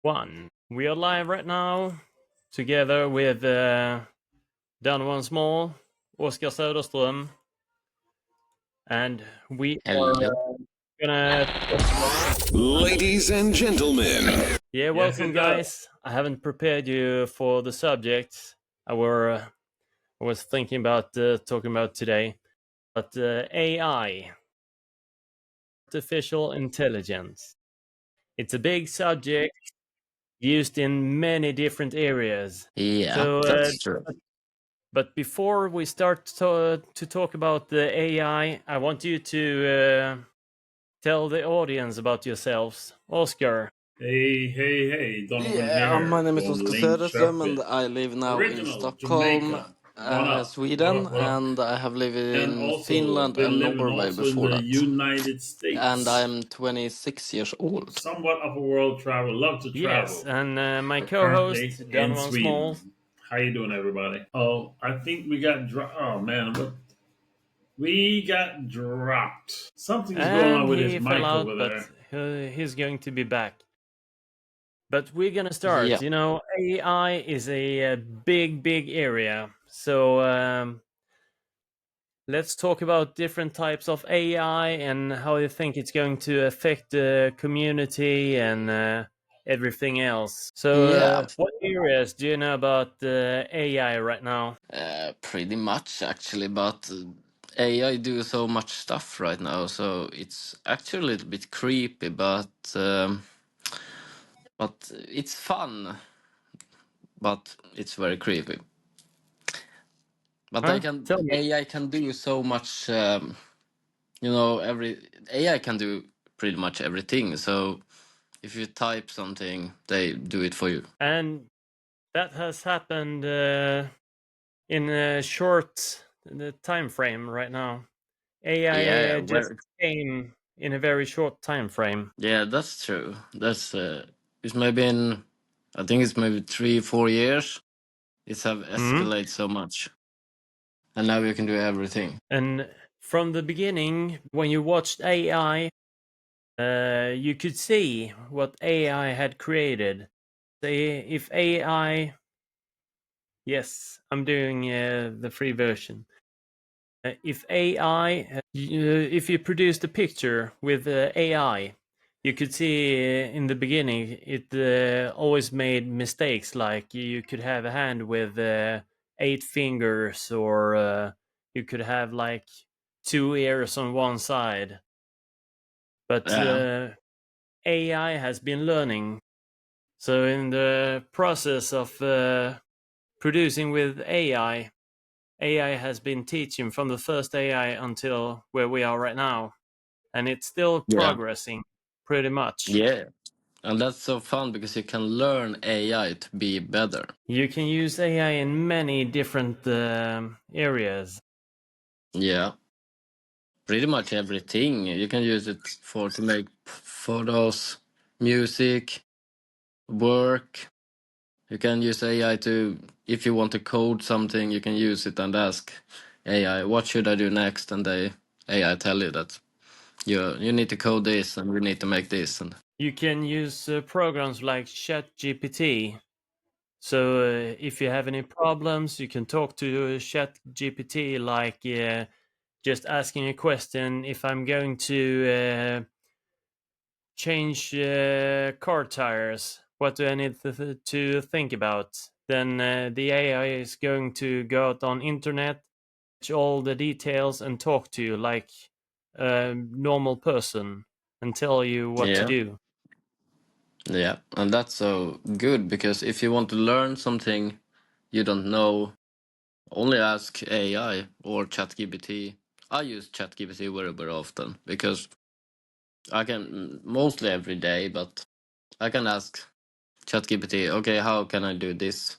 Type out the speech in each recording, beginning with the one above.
One. We are live right now together with Done Once More, Oskar Söderström, and we are Hello. gonna. Ladies and gentlemen, Yeah, welcome, guys. I haven't prepared you for the subject I was thinking about talking about today, but AI, artificial intelligence. It's a big subject used in many different areas. Yeah, So, that's true. but before we start to talk about the AI, I want you to tell the audience about yourselves. Oscar. Hey, Donovan Yeah, my here name is from Oskar Söderström and Linköping. I live now in Original Stockholm, Jamaica. What up? What Sweden, up? What up? and I have lived And in also Finland been and living Norway also in before the that. United And States. I'm 26 years old. Somewhat of a world traveler. Love to Yes, travel. and my But currently co-host, Done in One Small. Sweden. How you doing, everybody? Oh, I think we got oh man, we got dropped. Something's going on And with his he fell mic over out, but there. he's going to be back. But we're gonna start. Yeah. You know, AI is a big area. So let's talk about different types of AI and how you think it's going to affect the community and everything else. So, Yeah, what areas do you know about AI right now? pretty much actually, but AI do so much stuff right now, so it's actually a little bit creepy, but it's fun, but it's very creepy. But Huh? Tell me. AI can do so much. Every AI can do pretty much everything. So if you type something, they do it for you. And that has happened in a short time frame right now. AI Yeah, just came in a very short time frame. yeah, that's true. It's maybe in, I think it's maybe 3 4 years. It's have Mhm. escalated so much, and now you can do everything. And from the beginning, when you watched AI, you could see what AI had created. Say, if AI, yes, I'm doing the free version. If AI, if you produced a picture with AI, you could see in the beginning it always made mistakes. Like you could have a hand with 8 fingers, or you could have like 2 ears on one side. But Yeah, AI has been learning. So in the process of producing with AI has been teaching from the first AI until where we are right now, and it's still yeah, progressing pretty much. yeah. And that's so fun because you can learn AI to be better. You can use AI in many different areas. Yeah, pretty much everything. You can use it for to make photos, music, work. You can use AI to, if you want to code something, you can use it and ask AI, what should I do next? And AI tell you that you need to code this and we need to make this. And You can use programs like ChatGPT. So if you have any problems, you can talk to ChatGPT, like just asking a question. If I'm going to change car tires, what do I need to think about? Then the AI is going to go out on internet, all the details, and talk to you like a normal person and tell you what to yeah, do. yeah. And that's so good because if you want to learn something you don't know, only ask AI or ChatGPT. I use ChatGPT very, very often because I can mostly every day, but I can ask ChatGPT, okay, how can I do this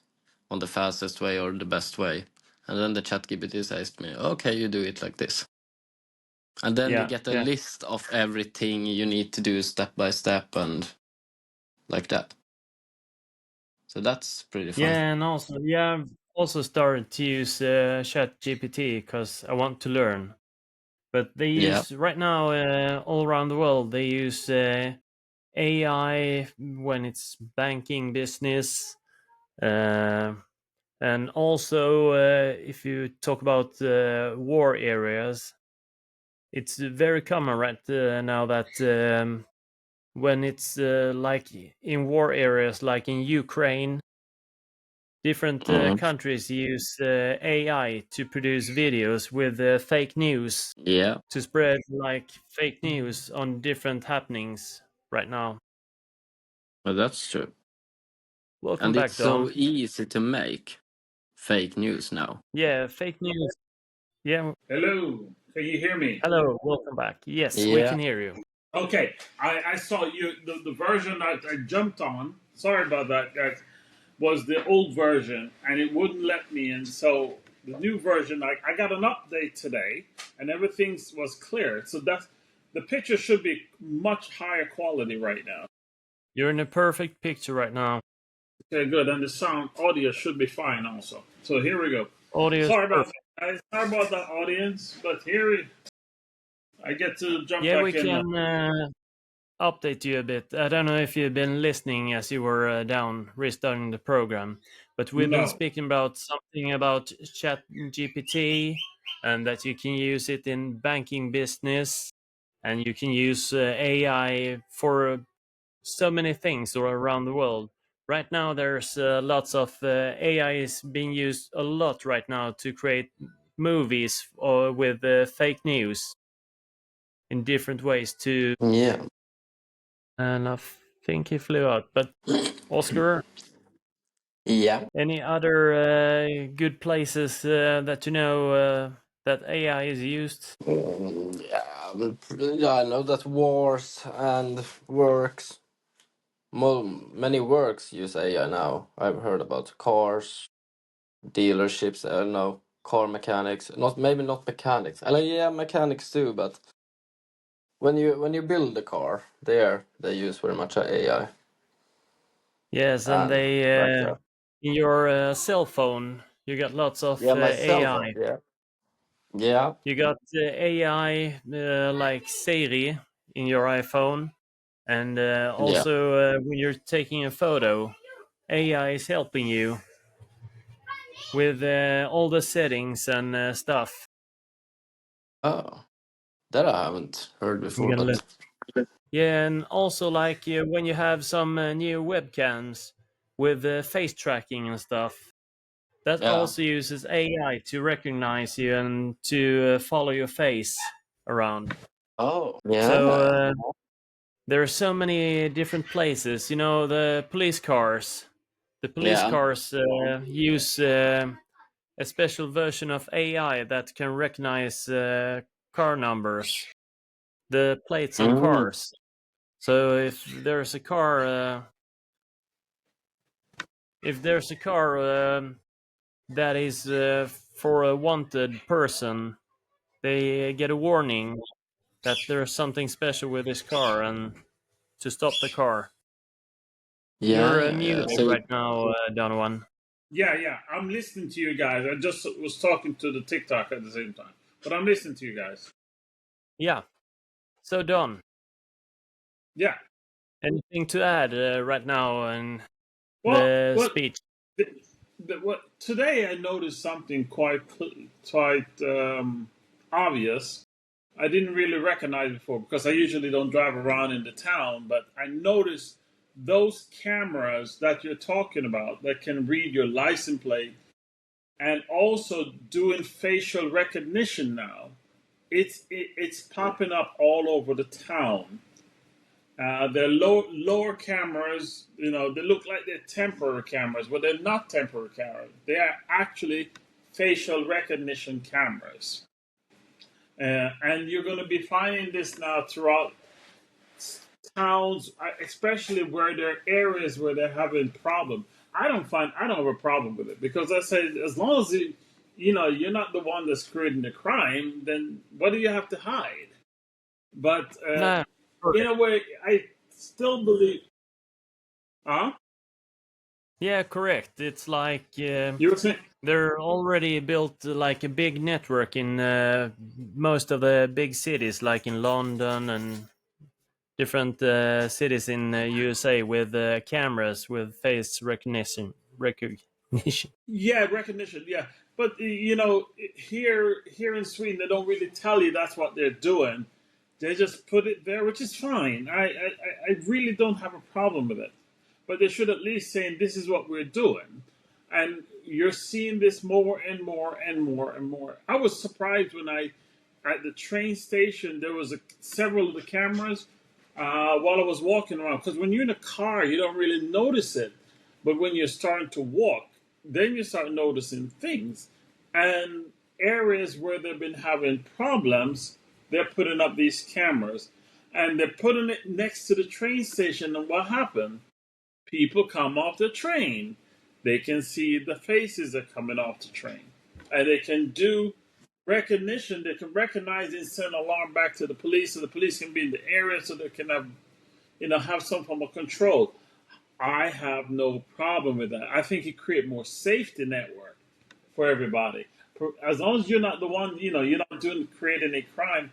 on the fastest way or the best way? And then the ChatGPT says to me, okay, you do it like this. And then you Yeah, get a yeah. list of everything you need to do step by step and like that. So that's pretty fun. Yeah, and also, yeah, I've also started to use ChatGPT because I want to learn. But they Yeah. use right now all around the world. They use AI when it's banking business, and also if you talk about war areas, it's very common right now that when it's like in war areas, like in Ukraine, different countries use AI to produce videos with fake news Yeah, to spread like fake news on different happenings right now. well, that's true. Welcome And it's back, so Don. easy to make fake news now. Yeah, fake news. Yeah, Hello, can you hear me? hello, welcome back. Yes, we Yeah. can hear you. Okay, I saw you the version that I jumped on. Sorry about that, guys. Was the old version, and it wouldn't let me in. So the new version, I got an update today, and everything was clear. So that's the picture should be much higher quality right now. You're in a perfect picture right now. Okay, good, and the sound audio should be fine also. So here we go. Audio is Sorry about perfect. that, guys. Sorry about the audience, but here I get to jump Yeah, we back in now. can update you a bit. I don't know if you've been listening as you were down restarting the program, but we've been No. speaking about something about Chat GPT and that you can use it in banking business, and you can use AI for so many things all around the world. Right now, there's lots of AI is being used a lot right now to create movies with fake news in different ways too. Yeah. And I think he flew out. But Oscar, Yeah. any other good places that you know that AI is used? Yeah, yeah, I know that wars and works, many works use AI now. I've heard about cars, dealerships, I don't know, car mechanics. Maybe not mechanics. I mean, yeah, mechanics too, but when you build a car, they use very much AI. Yes, and And they like that. in your cell phone you got lots of Yeah, my cell phone. AI. Yeah. Yeah. You got AI like Siri in your iPhone, and Yeah. also when you're taking a photo, AI is helping you with all the settings and stuff. Oh, that I haven't heard I'm before, gonna but Yeah, and also like when you have some new webcams with face tracking and stuff, that yeah. also uses AI to recognize you and to follow your face around. Oh, So yeah. there are so many different places. You know, the police cars. The police Yeah. cars use a special version of AI that can recognize car numbers, the plates on Mm. cars. So if there's a car that is for a wanted person, they get a warning that there's something special with this car and to stop the car. Yeah, You're yeah, yeah. muted So right now, Donovan. Yeah, I'm listening to you guys. I just was talking to the TikTok at the same time, but I'm listening to you guys. Yeah. So Don, Yeah. anything to add right now in Well, the what speech? what today I noticed something quite obvious. I didn't really recognize before because I usually don't drive around in the town, but I noticed those cameras that you're talking about that can read your license plate and also doing facial recognition now. It's popping up all over the town. They're lower cameras, they look like they're temporary cameras, but they're not temporary cameras. They are actually facial recognition cameras. And you're going to be finding this now throughout towns, especially where there are areas where they're having problems. I don't have a problem with it because I say as long as you're not the one that's creating the crime, then what do you have to hide? But No. in a way, I still believe. Huh? Yeah, correct. It's like You were saying? they're already built like a big network in most of the big cities, like in London and different cities in USA with cameras with face recognition. Yeah, recognition. Yeah, but here in Sweden, they don't really tell you that's what they're doing. They just put it there, which is fine. I really don't have a problem with it. But they should at least say this is what we're doing, and you're seeing this more and more and more and more. I was surprised when at the train station there was several of the cameras while I was walking around. Because when you're in a car, you don't really notice it, but when you're starting to walk, then you start noticing things. And areas where they've been having problems, they're putting up these cameras, and they're putting it next to the train station. And what happened? People come off the train. They can see the faces that are coming off the train, and they can do recognition. They can recognize and send an alarm back to the police, so the police can be in the area, so they can have some form of control. I have no problem with that. I think it creates more safety network for everybody. As long as you're not the one, you're not creating a crime.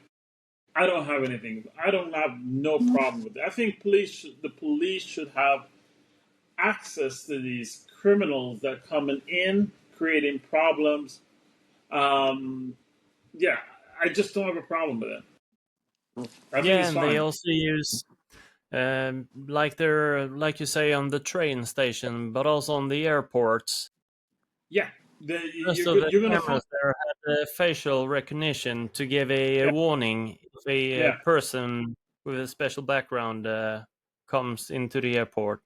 I don't have anything. I don't have no problem with it. I think the police should have access to these criminals that are coming in, creating problems. Yeah, I just don't have a problem with it. I think it's and fine. they also use like you say on the train station, but also on the airports. Yeah, Most of the you're gonna find. cameras there have facial recognition to give a Yeah, warning if a yeah, person with a special background comes into the airport.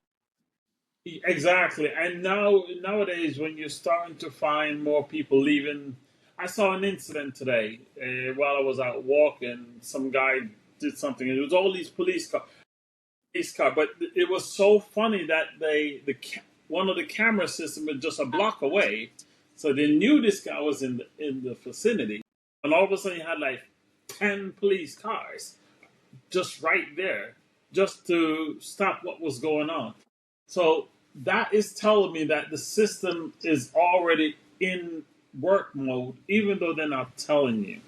exactly. And nowadays, when you're starting to find more people leaving, I saw an incident today while I was out walking. Some guy did something. It was all these police cars. But it was so funny that one of the camera system was just a block away, so they knew this guy was in the vicinity, and all of a sudden you had like 10 police cars just right there, just to stop what was going on. So that is telling me that the system is already in work mode, even though they're not telling you.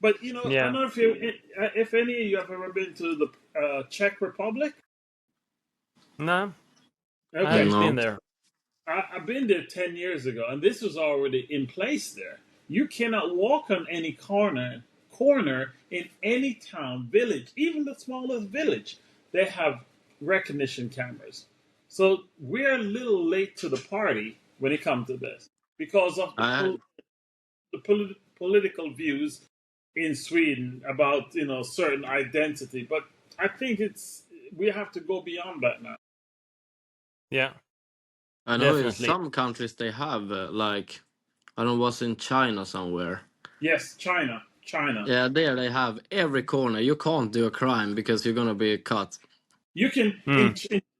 But I Yeah, don't know if any of you have ever been to the Czech Republic. no, I Okay, haven't been No. there. I've been there 10 years ago, and this was already in place there. You cannot walk on any corner in any town, village, even the smallest village. They have recognition cameras. So we're a little late to the party when it comes to this because of I political views in Sweden about certain identity. But I think we have to go beyond that now. Yeah, I know in definitely. some countries they have like I don't know, was in China somewhere. Yes, China. Yeah, there they have every corner. You can't do a crime because you're gonna be caught. You can Hmm.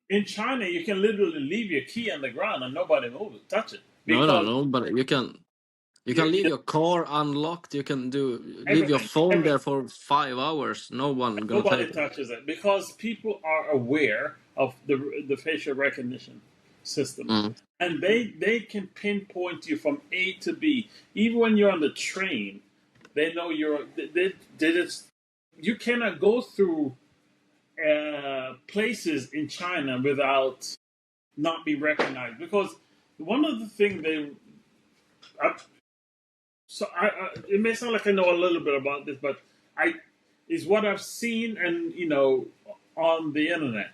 in China you can literally leave your key on the ground and nobody will touch it No, no, because no. But you can leave your car unlocked. You can leave your everything, phone everything. there for 5 hours. No one gonna Nobody take it. touches it because people are aware of the facial recognition system, Mm. and they can pinpoint you from A to B. Even when you're on the train, they know they just you cannot go through places in China without not be recognized because one of the things I, it may sound like I know a little bit about this, but I is what I've seen and on the internet.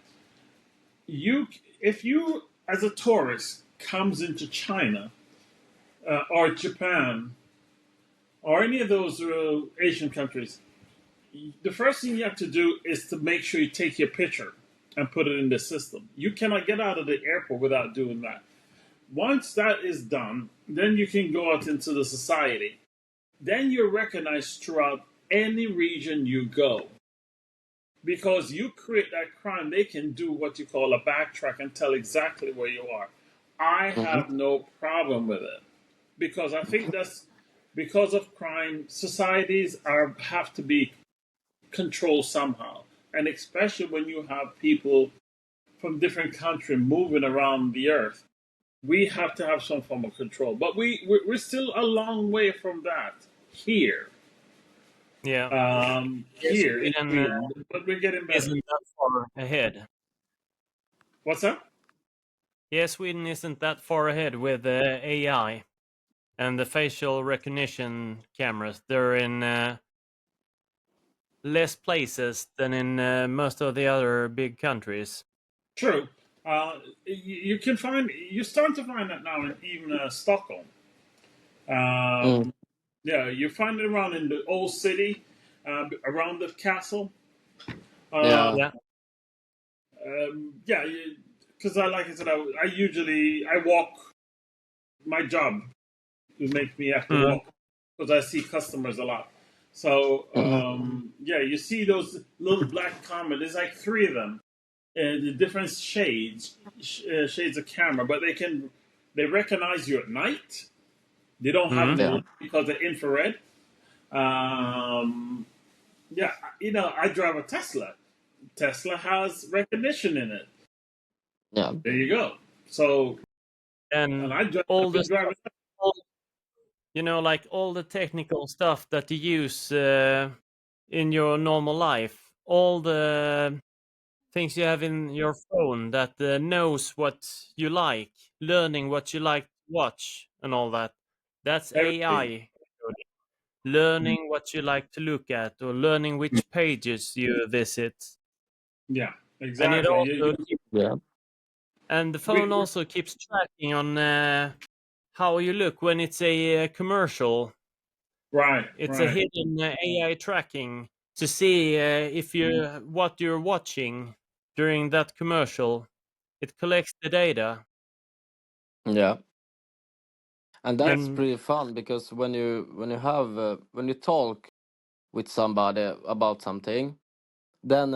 If you as a tourist comes into China or Japan or any of those Asian countries, the first thing you have to do is to make sure you take your picture and put it in the system. You cannot get out of the airport without doing that. Once that is done, then you can go out into the society. Then you're recognized throughout any region you go. Because you create that crime, they can do what you call a backtrack and tell exactly where you are. I Mhm. have no problem with it. Because I think that's because of crime, societies have to be controlled somehow. And especially when you have people from different countries moving around the earth, we have to have some form of control. But we're still a long way from that here. Yeah. here in Sweden Sweden, but we're getting better. isn't that far ahead. What's that? Yeah, Sweden isn't that far ahead with AI and the facial recognition cameras. They're in less places than in most of the other big countries. True. You can find, you're starting to find that now in even Stockholm. Yeah, you find it around in the old city, around the castle. Yeah. Yeah. Yeah, because like I said, I walk. My job to make me have to walk because I see customers a lot. So yeah, you see those little black comet. There's like 3 of them, the different shades of camera, but they recognize you at night. They don't have to Yeah. look because they're infrared. Yeah, I drive a Tesla. Tesla has recognition in it. Yeah. There you go. So, And I drive. all the drive stuff, like all the technical stuff that you use in your normal life, all the things you have in your phone that knows what you like, learning what you like to watch, and all that. That's AI. Learning what you like to look at, or learning which pages you visit. Yeah, And it exactly. also Yeah. and the phone also keeps tracking on how you look when it's a commercial. Right. It's a right. hidden AI tracking to see if what you're watching during that commercial. It collects the data. Yeah. And that's And pretty fun because when you when you talk with somebody about something, then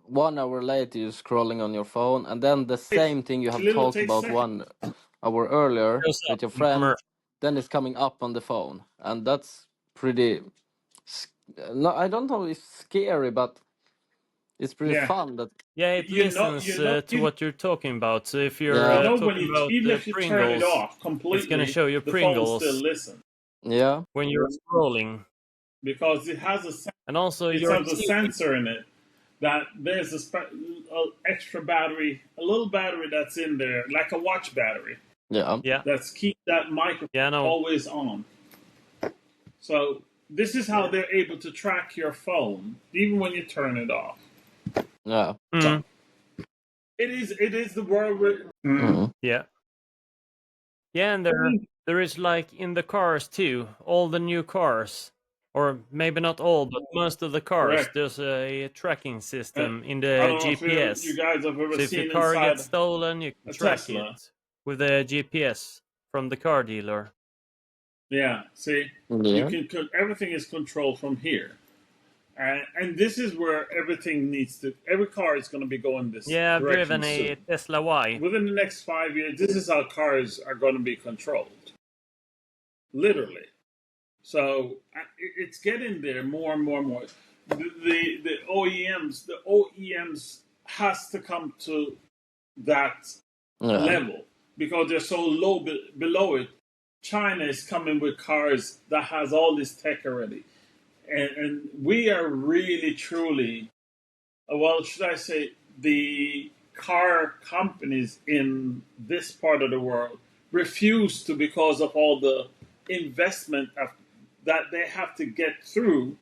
1 hour later you're scrolling on your phone, and then the same thing you A have little talked takes about seconds. 1 hour earlier shows up with your in the friend, commercial. then it's coming up on the phone, and that's pretty. No, I don't know if scary, but it's pretty Yeah. fun. That Yeah, it listens to what you're talking about. So if you're yeah, when talking about even if you turn it Pringles, off it's going to completely, show you the phone still Pringles listens yeah, when you're scrolling. because And also it your has a TV. sensor in it that there's extra battery, a little battery that's in there, like a watch battery, yeah, Yeah, that's keep that microphone yeah, no. always on. So this is how they're able to track your phone even when you turn it off. yeah, Mm, It is the world we're yeah. Yeah, and there is like in the cars too, all the new cars, or maybe not all, but most of the cars, correct. there's a tracking system in I the don't know if you GPS. guys have ever So if your seen car inside gets stolen, you can a track Tesla. it with the GPS from the car dealer. Yeah, see, you yeah, can everything is controlled from here, and this is where everything needs to. Every car is going to be going this Yeah, I've direction driven a soon. Tesla Y. Within the next 5 years, this is how cars are going to be controlled, literally. So it's getting there more and more and more. The OEMs has to come to that yeah, level because they're so low below it. China is coming with cars that has all this tech already, and we are really truly, well, should I say, the car companies in this part of the world refuse to because of all the investment that they have to get through.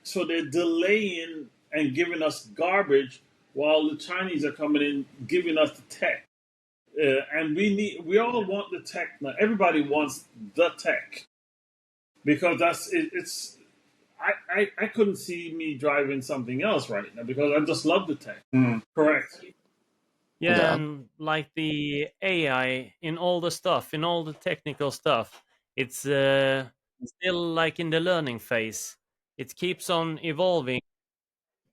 So they're delaying and giving us garbage while the Chinese are coming in giving us the tech. And we all want the tech now. Everybody wants the tech because it's. I couldn't see me driving something else right now because I just love the tech. Correct. Yeah, yeah, and like the AI in all the stuff, in all the technical stuff, it's still like in the learning phase. It keeps on evolving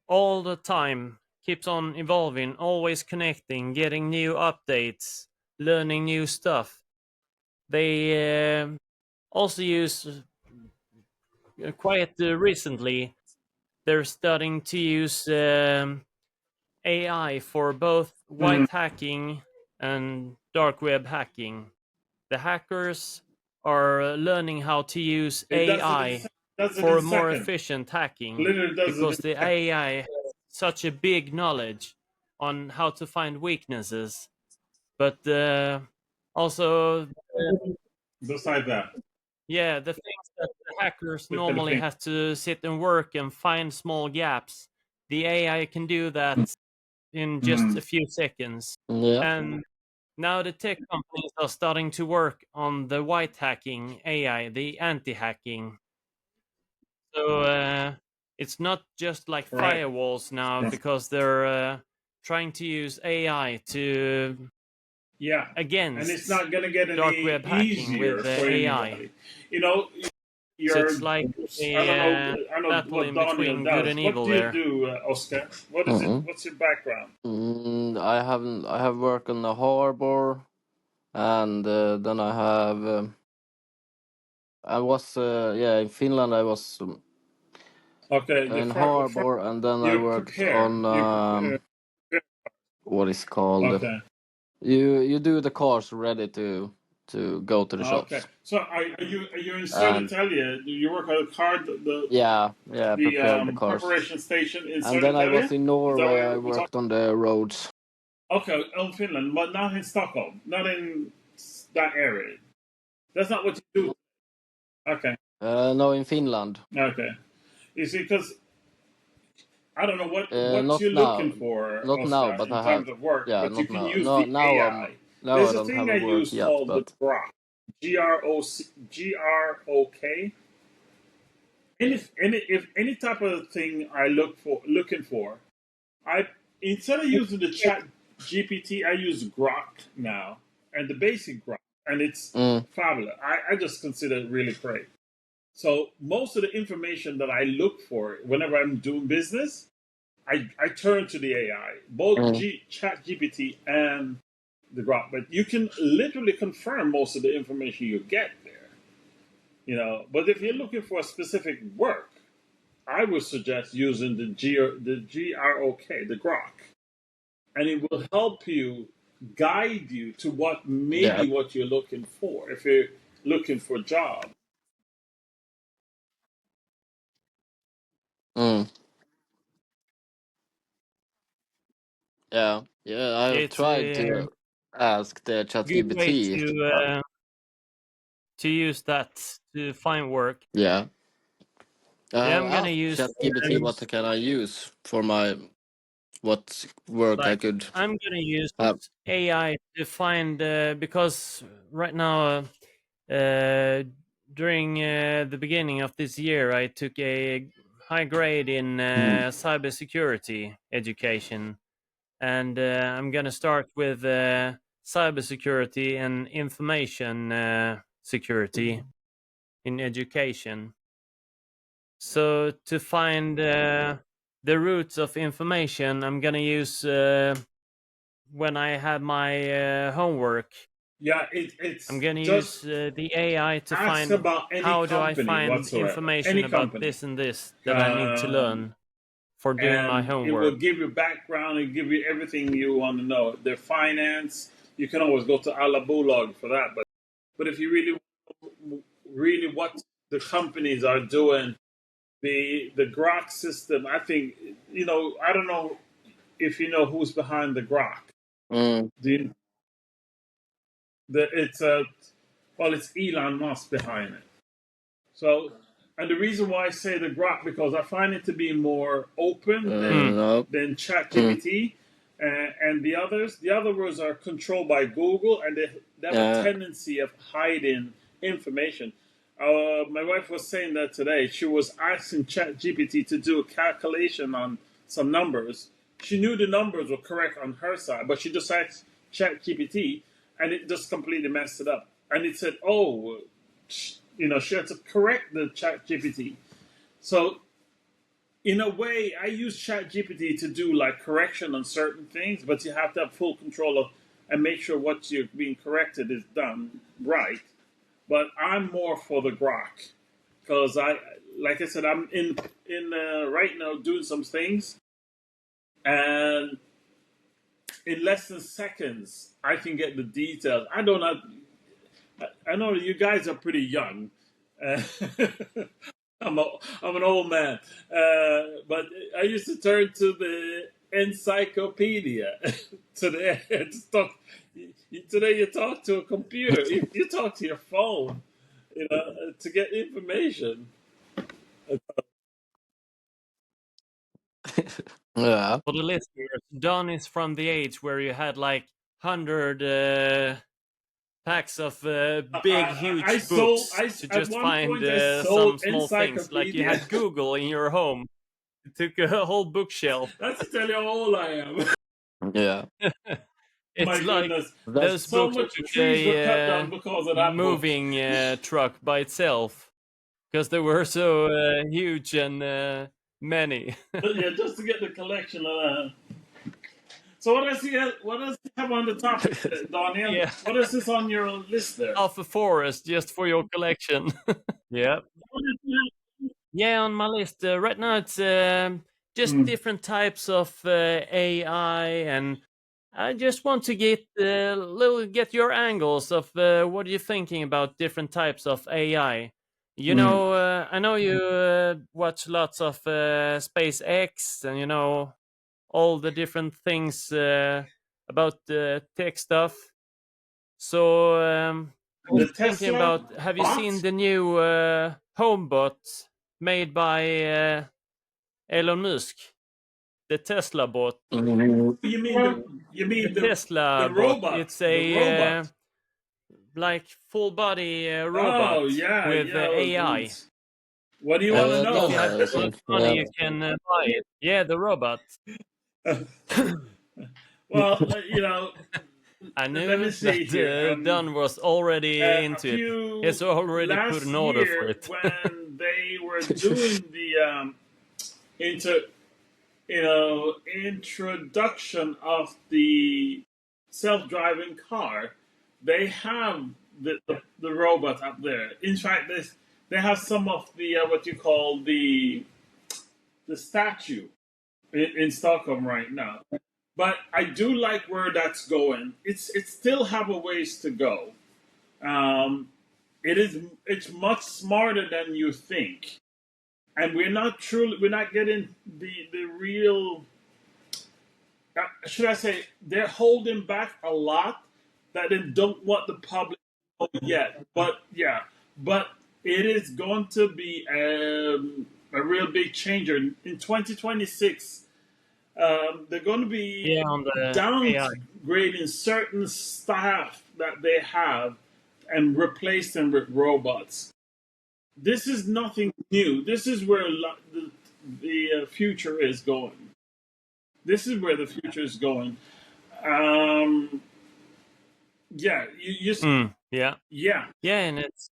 all the time, keeps on evolving, always connecting, getting new updates, learning new stuff. They also use quite recently, they're starting to use AI for both white hacking and dark web hacking. The hackers are learning how to use It does it. AI does it for in more seconds. efficient hacking, Literally does because it in the AI has such a big knowledge on how to find weaknesses, but also just like that. yeah, the things that the hackers With the normally thing. have to sit and work and find small gaps, the AI can do that in just a few seconds. Yeah. And now the tech companies are starting to work on the white hacking AI, the anti-hacking. So it's not just like Right. firewalls now, Right. because they're trying to use AI to Yeah. And it's against not going to get dark any web hacking easier with for AI. anybody. You know, So you're, it's like I don't know, a I know battle what in Daniel between good does. and What evil do you there. do, Oscar? What is it? What's your background? I haven't. I have worked on the harbor, and then I have. I was in Finland. I was Okay, in harbor, and then I you worked prepare. on You prepare. what is called. Okay. You do the cars ready to go to the Okay. shops. So are you in And Södertälje? Do you work at a car the yeah, prepare the cars. preparation station in And then I was Södertälje? in Is that Norway. what I we're talking? worked on the roads. Okay, in Finland, but not in Stockholm, not in that area. That's not what you do. Okay. No, in Finland. Okay. You see, because I don't know what Not you're now. looking for, Not now, Oscar, but in I have. terms of work, Yeah, but you not can now. use No, the now AI. now I There's a don't thing have I a work use yet, called the but Grok, GROK. If any type of thing I looking for, I instead of using the Chat GPT, I use Grok now, and the basic Grok, and it's fabulous. I just consider it really great. So most of the information that I look for whenever I'm doing business, I turn to the AI, both Chat GPT and the Grok. But you can literally confirm most of the information you get there. You know, but if you're looking for a specific work, I would suggest using the GROK, the Grok, and it will help you guide you to what maybe what you're looking for if you're looking for a job. mm. Yeah, I've It's tried a to ask the good way ChatGPT. to use that to find work. Yeah, I Yeah, have I'm gonna asked use ChatGPT what can I use for my what work I like could I'm gonna use have. AI to find because right now during the beginning of this year I took a high grade in cybersecurity education, and I'm gonna start with cybersecurity and information security in education. So to find the roots of information, I'm gonna use when I have my homework. Yeah, it's I'm gonna use just the AI to ask find about any how do I company find whatsoever, any information about company. this and this that I need to learn for doing my And it will homework. give you background and give you everything you want to know. Their finance, you can always go to Alabulog for that. But if you really what the companies are doing, the Grok system, I think I don't know if you know who's behind the Grok. Mm. It's it's Elon Musk behind it. So, and the reason why I say the Grok because I find it to be more open No. than ChatGPT and the others. The others are controlled by Google, and they have a tendency of hiding information. My wife was saying that today. She was asking ChatGPT to do a calculation on some numbers. She knew the numbers were correct on her side, but she just asked ChatGPT, and it just completely messed it up. And it said, "Oh, she had to correct the Chat GPT." So, in a way, I use Chat GPT to do like correction on certain things, but you have to have full control of and make sure what you're being corrected is done right. But I'm more for the Grok because like I said, I'm in right now doing some things, and in less than seconds, I can get the details. I don't know. I know you guys are pretty young. I'm an old man, but I used to turn to the encyclopedia. Today, today you talk to a computer. You talk to your phone, to get information. Yeah. For the listeners, Don is from the age where you had like 100 packs of big, huge I books sold. to At just one find point, I some sold small things. Like you had encyclopedia. Google in your home. You took a whole bookshelf. That's to tell you how old I am. Yeah. It's My like goodness, That's those so books much took trees were cut down a because of that book. moving truck by itself because they were so huge and many. Yeah, just to get the collection of that. So what does he have on the topic, Daniel? Yeah. What is this on your list there? Half a forest just for your collection. Yeah. Yeah, on my list right now it's just different types of AI, and I just want to get your angles of what are you thinking about different types of AI. You know, I know you watch lots of SpaceX, and you know all the different things about tech stuff. So I was The thinking Tesla about, have you seen bot? the new HomeBot made by Elon Musk? The Tesla bot. Mhm. You mean The Tesla the bot. robot? It's The a robot. like full body robot Oh yeah, with yeah. AI. What do you want to Yeah, If that you have I too much see. money, Yeah. you can buy it. Yeah, the robot. know? Well, I let me knew see that here. Don was already into it. He's already put an Last order for year it. when they were doing the introduction of the self-driving car, they have the robot up there. In fact, they have some of the what you call the statue in Stockholm right now. But I do like where that's going. It still have a ways to go. Um, it's much smarter than you think, and we're not getting the real. Should I say they're holding back a lot that they don't want the public to know yet. But yeah, but it is going to be a real big changer in 2026. They're going to be Yeah, on the AI. downgrading certain staff that they have and replace them with robots. This is nothing new. This is where the future is going. This is where the future is going. Um, yeah, Yeah. yeah, Yeah, and it's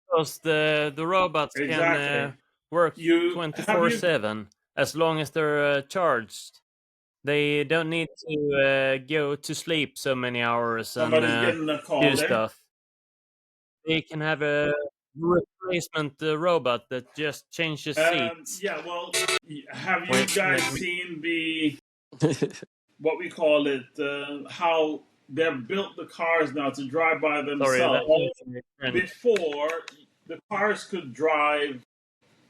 because the robots can exactly. work You have you 24/7 as long as they're charged. They don't need to go to sleep so many hours and somebody's getting a call do there. stuff. They can have a replacement robot that just changes seats. Yeah, well, have you Wait, guys let me. seen the what we call it? How they've built the cars now to drive by Sorry, that themselves. was my friend. Before the cars could drive,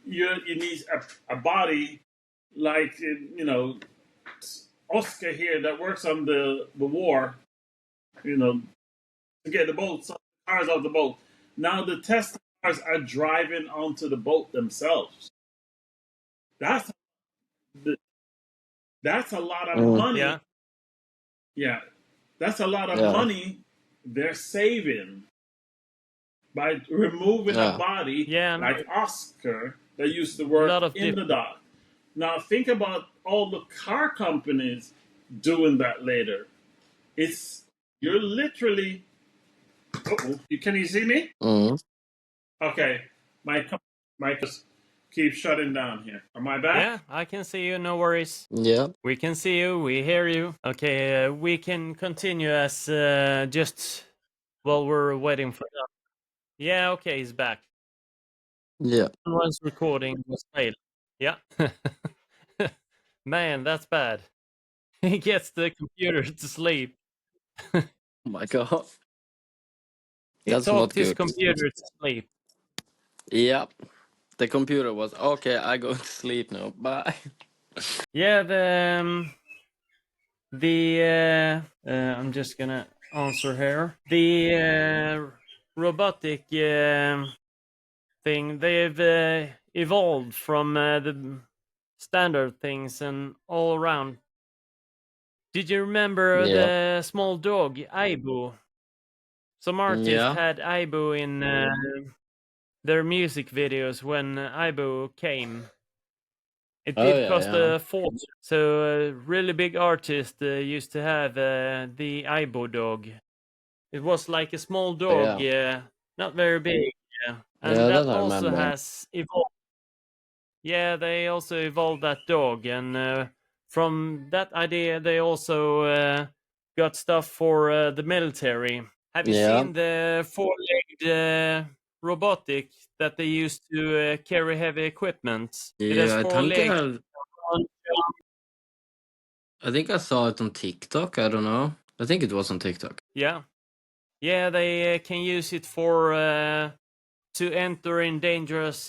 you need a body like Oscar here that works on the war. To get the boats, cars off the boat. Now the Tesla cars are driving onto the boat themselves. That's that's a lot of money. Yeah. Yeah, that's a lot of Yeah. money they're saving by removing a body Yeah, like Oscar that used to a work lot of in the dock. Now think about all the car companies doing that later. You're literally. Can you see me? Mhm. Okay, my just keeps shutting down here. Am I back? Yeah, I can see you. No worries. Yeah. We can see you. We hear you. Okay, we can continue as just while we're waiting for that. Yeah, okay, he's back. Yeah. Someone's recording was failed. Yeah. Man, that's bad. He gets the computer to sleep. Oh my God. He That's talked not his good. computer to sleep. Yeah. The computer was okay. I go to sleep now. Bye. Yeah, I'm just gonna answer here. The robotic thing, they've evolved from the standard things and all around. Did you remember Yeah. the small dog Aibo? Some artists Yeah. had Aibo in their music videos when Aibo came. It Oh did yeah, cost yeah. a fortune. So a really big artist used to have the Aibo dog. It was like a small dog, Yeah. not very big, and Yeah, that that I also remember. has evolved. Yeah, they also evolved that dog, and from that idea, they also got stuff for the military. Have you Yeah. seen the four-legged robotic that they use to carry heavy equipment? It has Yeah, four legs. I think I saw it on TikTok. I don't know. I think it was on TikTok. Yeah, yeah, they can use it for to enter in dangerous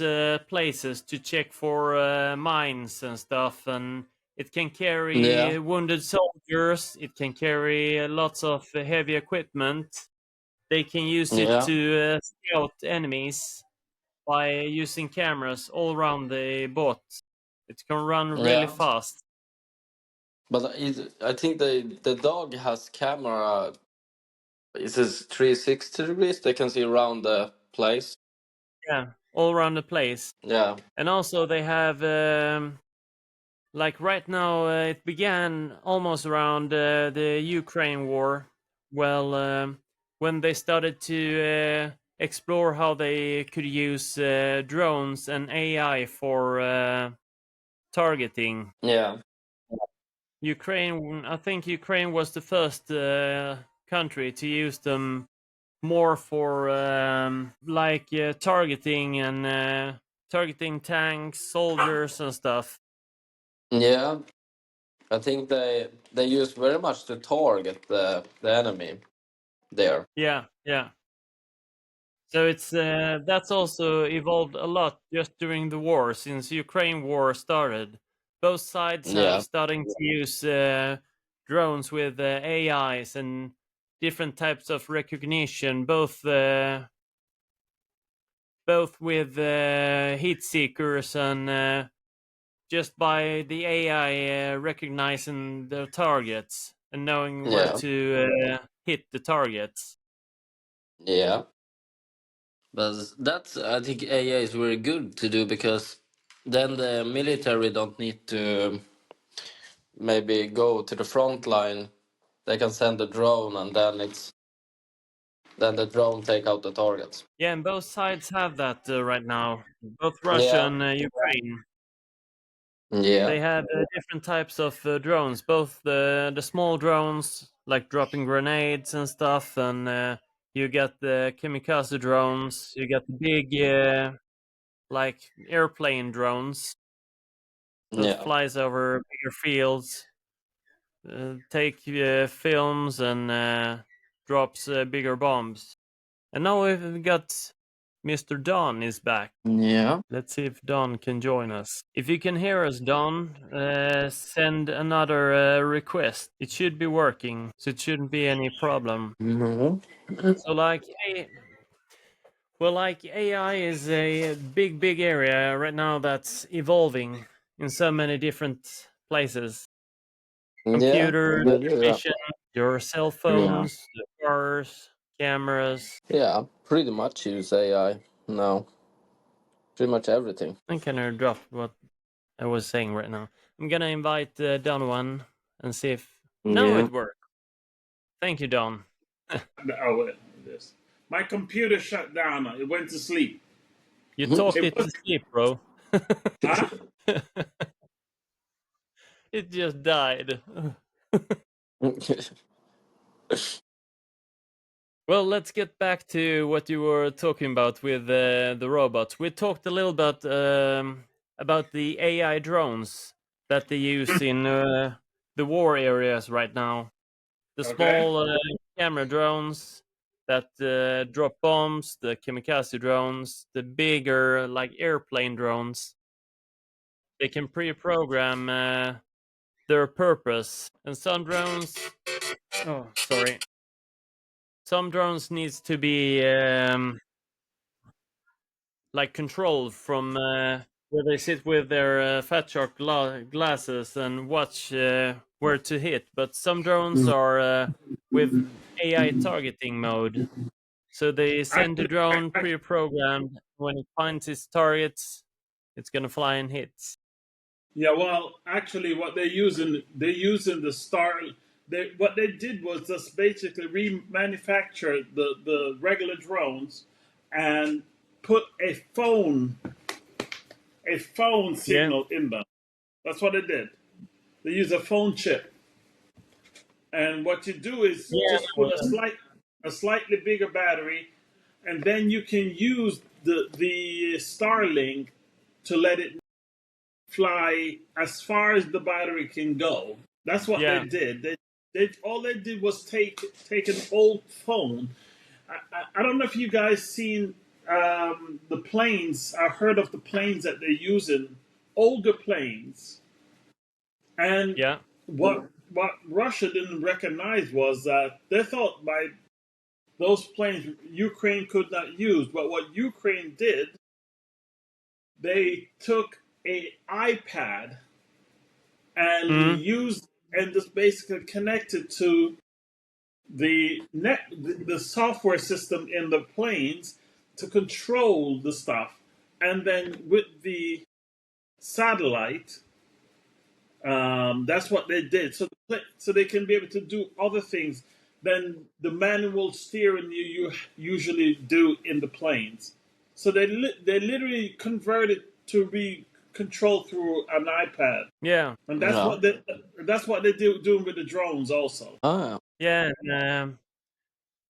places to check for mines and stuff, and it can carry Yeah. wounded soldiers. It can carry lots of heavy equipment. They can use it Yeah. to scout enemies by using cameras all around the bot. It can run really Yeah. fast. But I think the dog has camera. It says 360 degrees. They can see around the place. Yeah, all around the place. Yeah. And also they have like right now it began almost around the Ukraine war. Well, when they started to explore how they could use drones and AI for targeting. Yeah. Ukraine, I think Ukraine was the first country to use them more for like targeting and targeting tanks, soldiers, and stuff. Yeah. I think they use very much to target the enemy there. Yeah, yeah. So it's that's also evolved a lot just during the war, since Ukraine war started. Both sides have Yeah. starting to use drones with AIs and different types of recognition, both with heat seekers and just by the AI recognizing their targets and knowing where Yeah. to hit the targets. Yeah. But that's I think AI is very good to do because then the military don't need to maybe go to the front line. They can send a drone and then the drone take out the targets. Yeah, and both sides have that right now. Both Russia Yeah. and Ukraine. Yeah. They have different types of drones. Both the small drones, like dropping grenades and stuff, and you get the kamikaze drones. You get the big, like airplane drones that Yeah. flies over bigger fields, take films, and drops bigger bombs. And now we've got Mr. Don is back. Yeah. Let's see if Don can join us. If you can hear us, Don, send another request. It should be working, so it shouldn't be any problem. No. So, like AI is a big, big area right now that's evolving in so many different places. Yeah. Computer, They do that. vision, your cell Yeah. phones, the cars, cameras. Yeah. Pretty much use AI now. Pretty much everything. I kind of dropped what I was saying right now. I'm gonna invite Don and see if now Yeah. it worked. Thank you, Don. Oh, wait, this. My computer shut down. It went to sleep. You talked It it to was, sleep, bro. huh? It just died. Well, let's get back to what you were talking about with the robots. We talked a little bit about the AI drones that they use in the war areas right now. The Okay. small camera drones. that drop bombs, the kamikaze drones, the bigger like airplane drones. They can pre-program their purpose, and some drones. Oh, sorry. Some drones needs to be like controlled from where they sit with their fat shark glasses and watch where to hit. But some drones are with AI targeting mode. So they send the Actually, drone pre-programmed. When it finds its targets, it's gonna fly and hit. yeah, well, actually, what they're using the Star. What they did was just basically remanufacture the regular drones and put a phone Yeah, signal in them. That's what they did. They use a phone chip, and what you do is yeah, just put a slightly bigger battery, and then you can use the Starlink to let it fly as far as the battery can go. That's what yeah, they did. They all they did was take an old phone. I don't know if you guys seen the planes. I heard of the planes that they're using, older planes, and yeah, what Russia didn't recognize was that they thought by those planes Ukraine could not use. But what Ukraine did, they took a iPad and mm, used and just basically connected to the software system in the planes to control the stuff, and then with the satellite, that's what they did. So they can be able to do other things than the manual steering you usually do in the planes. So they literally converted to be controlled through an iPad, yeah, and Yeah. that's what they doing with the drones also. Oh, yeah.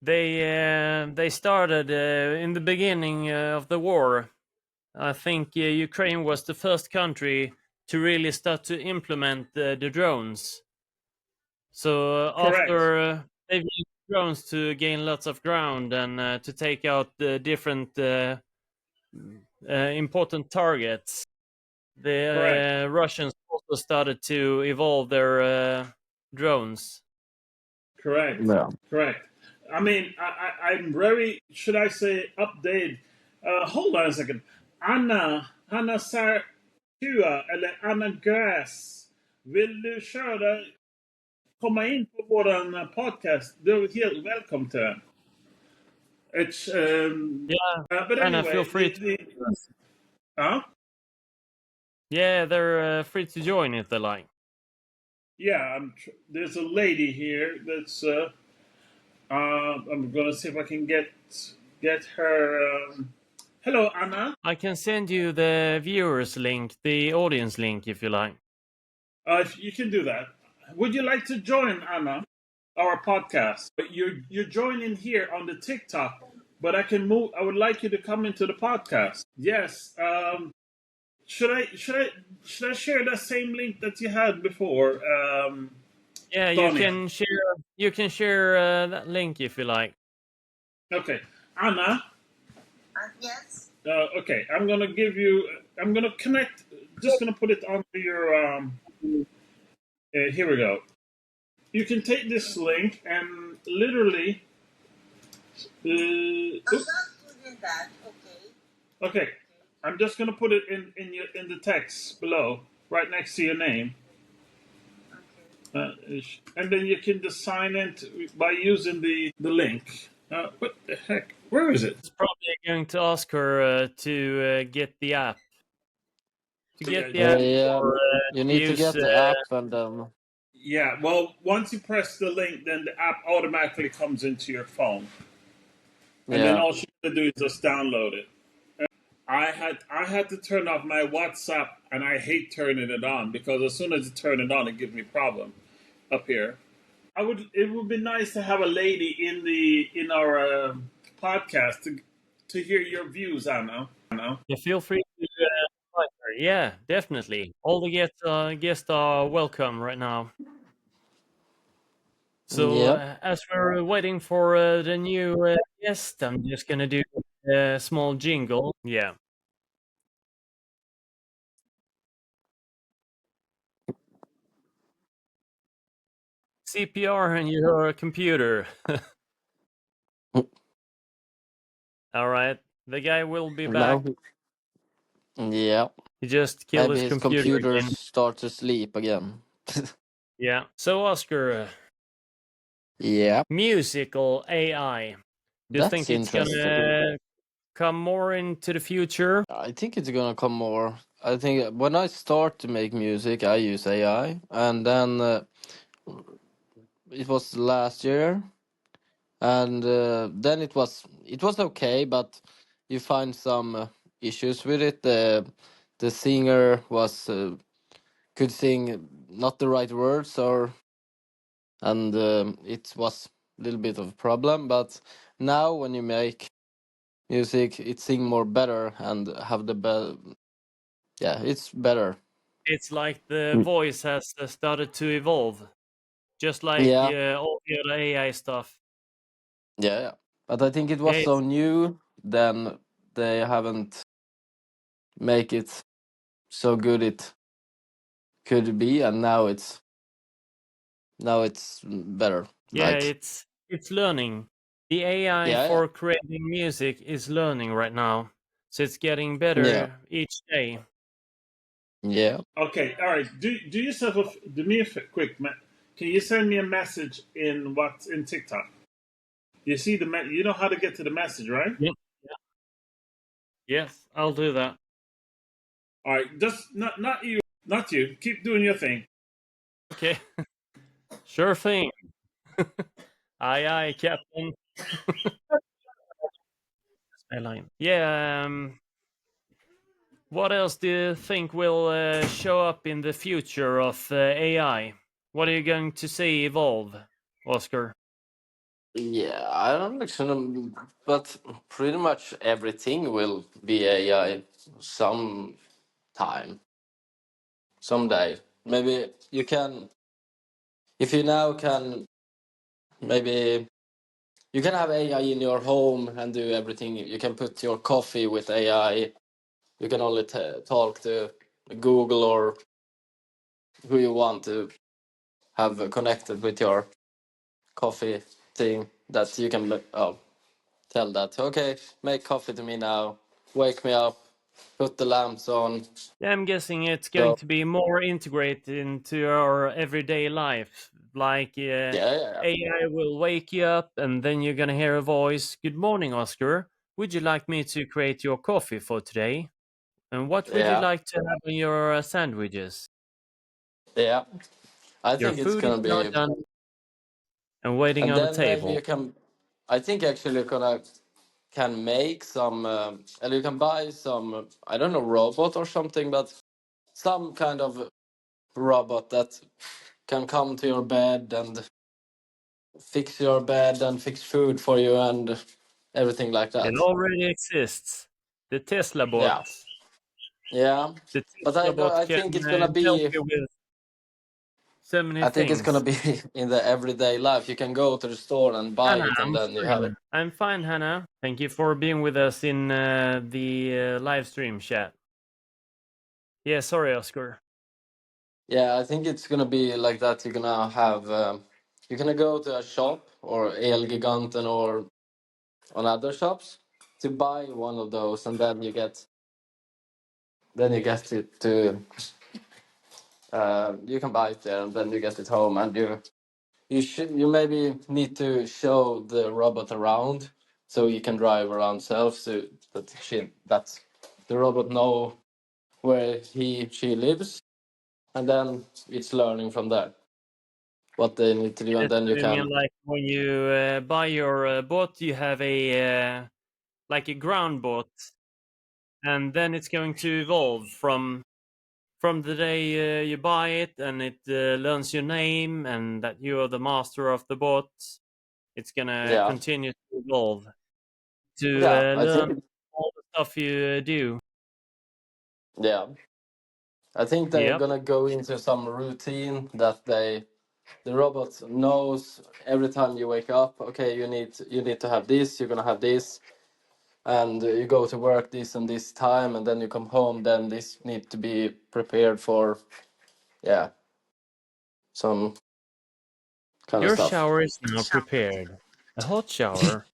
They started in the beginning of the war. I think Ukraine was the first country to really start to implement the drones. So Correct. after they've used drones to gain lots of ground and to take out the different important targets, Correct. the Russians also started to evolve their drones. Correct. yeah. Correct. I mean, I'm very, should I say, updated. Hold on a second. Anna Sarkua, eller Anna Gräs. Vill du komma in på våran podcast? Du är helt välkommen till den. It's, Yeah, but Anna, feel anyway, free to. huh? Yeah, they're free to join if they like. Yeah, there's a lady here that's, I'm gonna see if I can get her, hello, Anna. I can send you the viewers link, the audience link, if you like. If you can do that. Would you like to join, Anna, our podcast? You're joining here on the TikTok, but I can move. I would like you to come into the podcast. Yes. Should I share that same link that you had before? Yeah, Sonia? you can share that link if you like. Okay, Anna. Yes. Okay, I'm gonna give you. I'm gonna connect. Just gonna put it onto your. Here we go. You can take this link and literally. I'm not doing that. Okay. Okay, I'm just gonna put it in the text below, right next to your name, Okay. and then you can just sign in by using the link. What the heck? Where is it? It's probably going to ask her to get the app. To get the app, Yeah. or You need to use. get the app and Yeah. Well, once you press the link, then the app automatically comes into your phone, and then yeah. all you have to do is just download it. I had to turn off my WhatsApp, and I hate turning it on because as soon as you turn it on, it gives me problem up here. It would be nice to have a lady in our podcast to hear your views, Anna. Yeah, feel free to invite her. Yeah, definitely. All the guests are welcome right now. So Yep. as we're waiting for the new guest, I'm just gonna do a small jingle. Yeah. CPR on your computer. All right. The guy will be back. Now, yeah. He just killed Maybe his his computer computer again. starts to sleep again. Yeah. So Oscar, Yeah. musical AI. Do you That's think it's interesting. gonna come more into the future? I think it's gonna come more. I think when I start to make music, I use AI, and then it was last year, and then it was okay, but you find some issues with it. The singer was could sing not the right words, and it was a little bit of a problem. But now when you make music, it sing more better and have yeah, it's better. It's like the voice has started to evolve, just like Yeah, all the other AI stuff. yeah, yeah. But I think it Yeah, was so new, then they haven't make it so good it could be, and now it's better. yeah, Like, it's learning. The AI yeah, yeah, for creating music is learning right now, so it's getting yeah, better each day. yeah. Okay, all right. Do yourself do me a quick. Can you send me a message in TikTok? You see you know how to get to the message, right? Yeah. Yes, I'll do that. All right, just not you, not you. Keep doing your thing. Okay, sure thing. Aye, aye, Captain. Yeah. What else do you think will show up in the future of AI? What are you going to see evolve, Oscar? Yeah, I don't actually, but pretty much everything will be AI some time, someday. Maybe you can, if you now can, maybe you can have AI in your home and do everything. You can put your coffee with AI. You can only talk to Google or who you want to have connected with your coffee thing. That you can tell that, okay, make coffee to me now, wake me up, put the lamps on. Yeah, I'm guessing it's going So to be more integrated into our everyday life. Like yeah, yeah, AI will wake you up, and then you're gonna hear a voice. Good morning, Oscar. Would you like me to create your coffee for today? And what would you yeah, like to have on your sandwiches? yeah. I Your think it's food is gonna now be, done and waiting and on the then maybe table. you can. I think actually gonna can make some, and you can buy some. I don't know, robot or something, but some kind of robot that can come to your bed and fix your bed and fix food for you and everything like It that. already exists. The Tesla bot. Yeah, yeah. The But Tesla bot I can think it's gonna help be. you with so many I think it's gonna things. be in the everyday life. You can go to the store and buy Hannah, it, and I'm then you have it. fine. I'm fine, Hannah. Thank you for being with us in the live stream chat. Yeah, sorry, Oscar. Yeah, I think it's gonna be like that. You're gonna have. You're gonna go to a shop or Elgiganten or on other shops to buy one of those, and then you get it to. You can buy it there, and then you get it home, and you maybe need to show the robot around so you can drive around self, so that the robot know where she lives, and then it's learning from there what they need to do, and Yes, then you I mean, can. like when you buy your bot, you have a like a ground bot, and then it's going to evolve from the day you buy it, and it learns your name and that you are the master of the bot. It's gonna Yeah, continue to evolve to yeah, I think learn all the stuff you do. yeah, I think they're Yep. gonna go into some routine that they The robot knows every time you wake up. Okay, you need to have this. You're gonna have this, and you go to work this and this time, and then you come home. Then this need to be prepared for, yeah, some kind of Your stuff. shower is now prepared. A hot shower.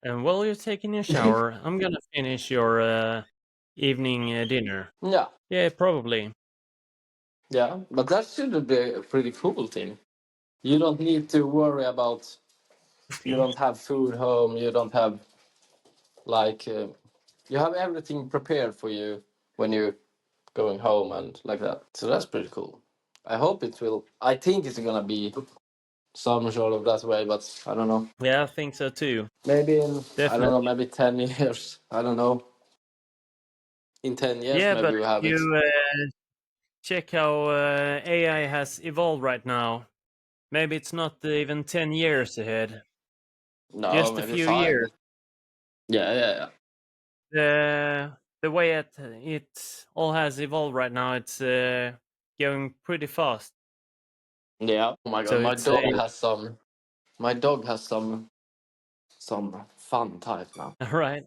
And while you're taking your shower, I'm gonna finish your evening dinner. Yeah, Yeah, probably. yeah, but that should be a pretty cool thing. You don't need to worry about. You don't have food home. You don't have like. You have everything prepared for you when you're going home and like that. So that's pretty cool. I hope it will. I think it's gonna be some sort of that way, but I don't know. Yeah, I think so too. Maybe in I don't know, Definitely. maybe 10 years. I don't know. In 10 years, Yeah, maybe but we if have it. you check how AI has evolved right now, maybe it's not even 10 years ahead. No, Just a maybe few 5. years. Yeah. The way it all has evolved right now, it's going pretty fast. Yeah. Oh my god, So my it's dog has some. My dog has some fun type now. all right.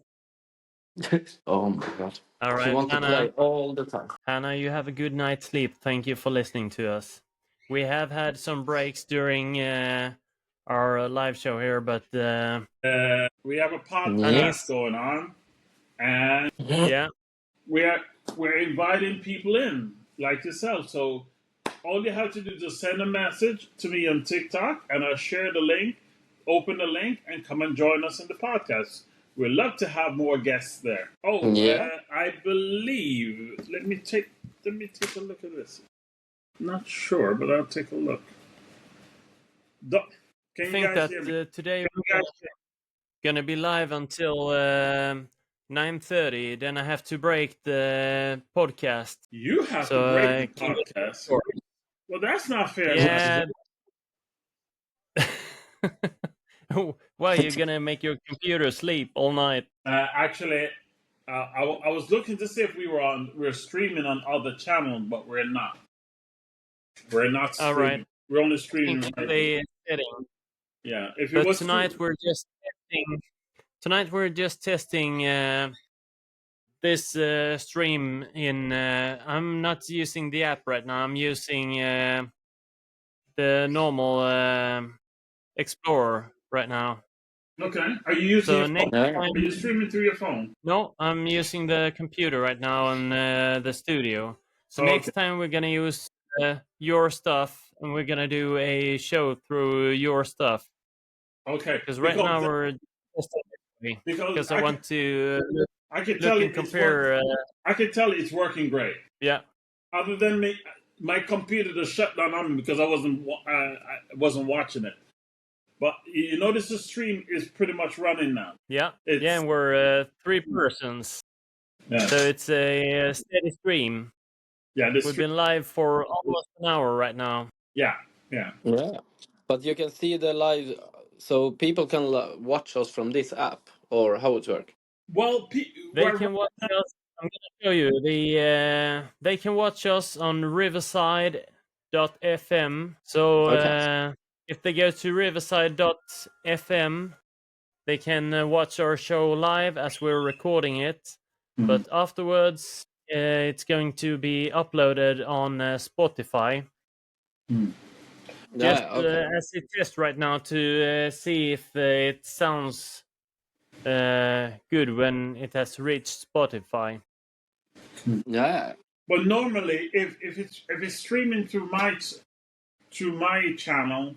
Oh my god. All She right, wants to play all the time. Hannah, you have a good night's sleep. Thank you for listening to us. We have had some breaks during our live show here, but We have a Anis, podcast going on, and yeah, we're inviting people in like yourself. So all you have to do is just send a message to me on TikTok, and I'll share the link. Open the link and come and join us in the podcast. We'd love to have more guests there. Oh, Yeah. I believe. Let me take a look at this. Not sure, but I'll take a look. Can I you think guys that hear me? today we're gonna be live until 9:30. Then I have to break the podcast. You have So to break the keep it podcast. short. Well, that's not fair. Yeah. Why you're gonna make your computer sleep all night? Actually, I was looking to see if we're streaming on other channels, but we're not. We're not All streaming. right. We're only I streaming think right they now. setting. Yeah. If it But was tonight we're just testing. Tonight we're just testing this stream in. I'm not using the app right now. I'm using the normal Explorer right now. okay. Are you using So your next phone? Yeah. time, Are you streaming through your phone? no, I'm using the computer right now in the studio. So Okay. next time we're gonna use your stuff, and we're gonna do a show through your stuff. Okay. Because right now we're testing it because I want to I can look tell you and compare. I can tell it's working great. Yeah. Other than me, my computer just shut down on me because I wasn't watching it. But you notice the stream is pretty much running now. Yeah, It's- yeah, and we're 3 persons, Yeah. so it's a steady stream. Yeah. This We've been live for almost an hour right now. Yeah. Yeah. But you can see the live, so people can watch us from this app, or how it works. Well, They can watch us. I'm gonna show you they can watch us on Riverside.fm. So Okay. if they go to Riverside.fm, they can watch our show live as we're recording it. Mhm. But afterwards, it's going to be uploaded on Spotify. Just Yeah. Okay. as a test right now to see if it sounds good when it has reached Spotify. Yeah. But normally, if it's streaming through my channel,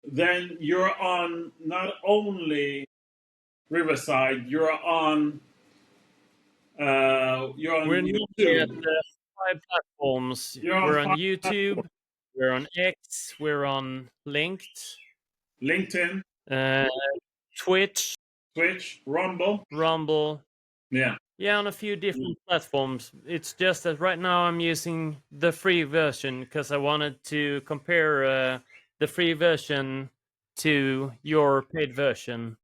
then you're on not only Riverside, you're on We're normally at YouTube. 5 platforms. You're on We're on 5 YouTube, we're on X, we're on Linked, LinkedIn, Twitch, Twitch, Rumble. Yeah, on a few different platforms. It's just that right now I'm using the free version because I wanted to compare the free version to your paid version.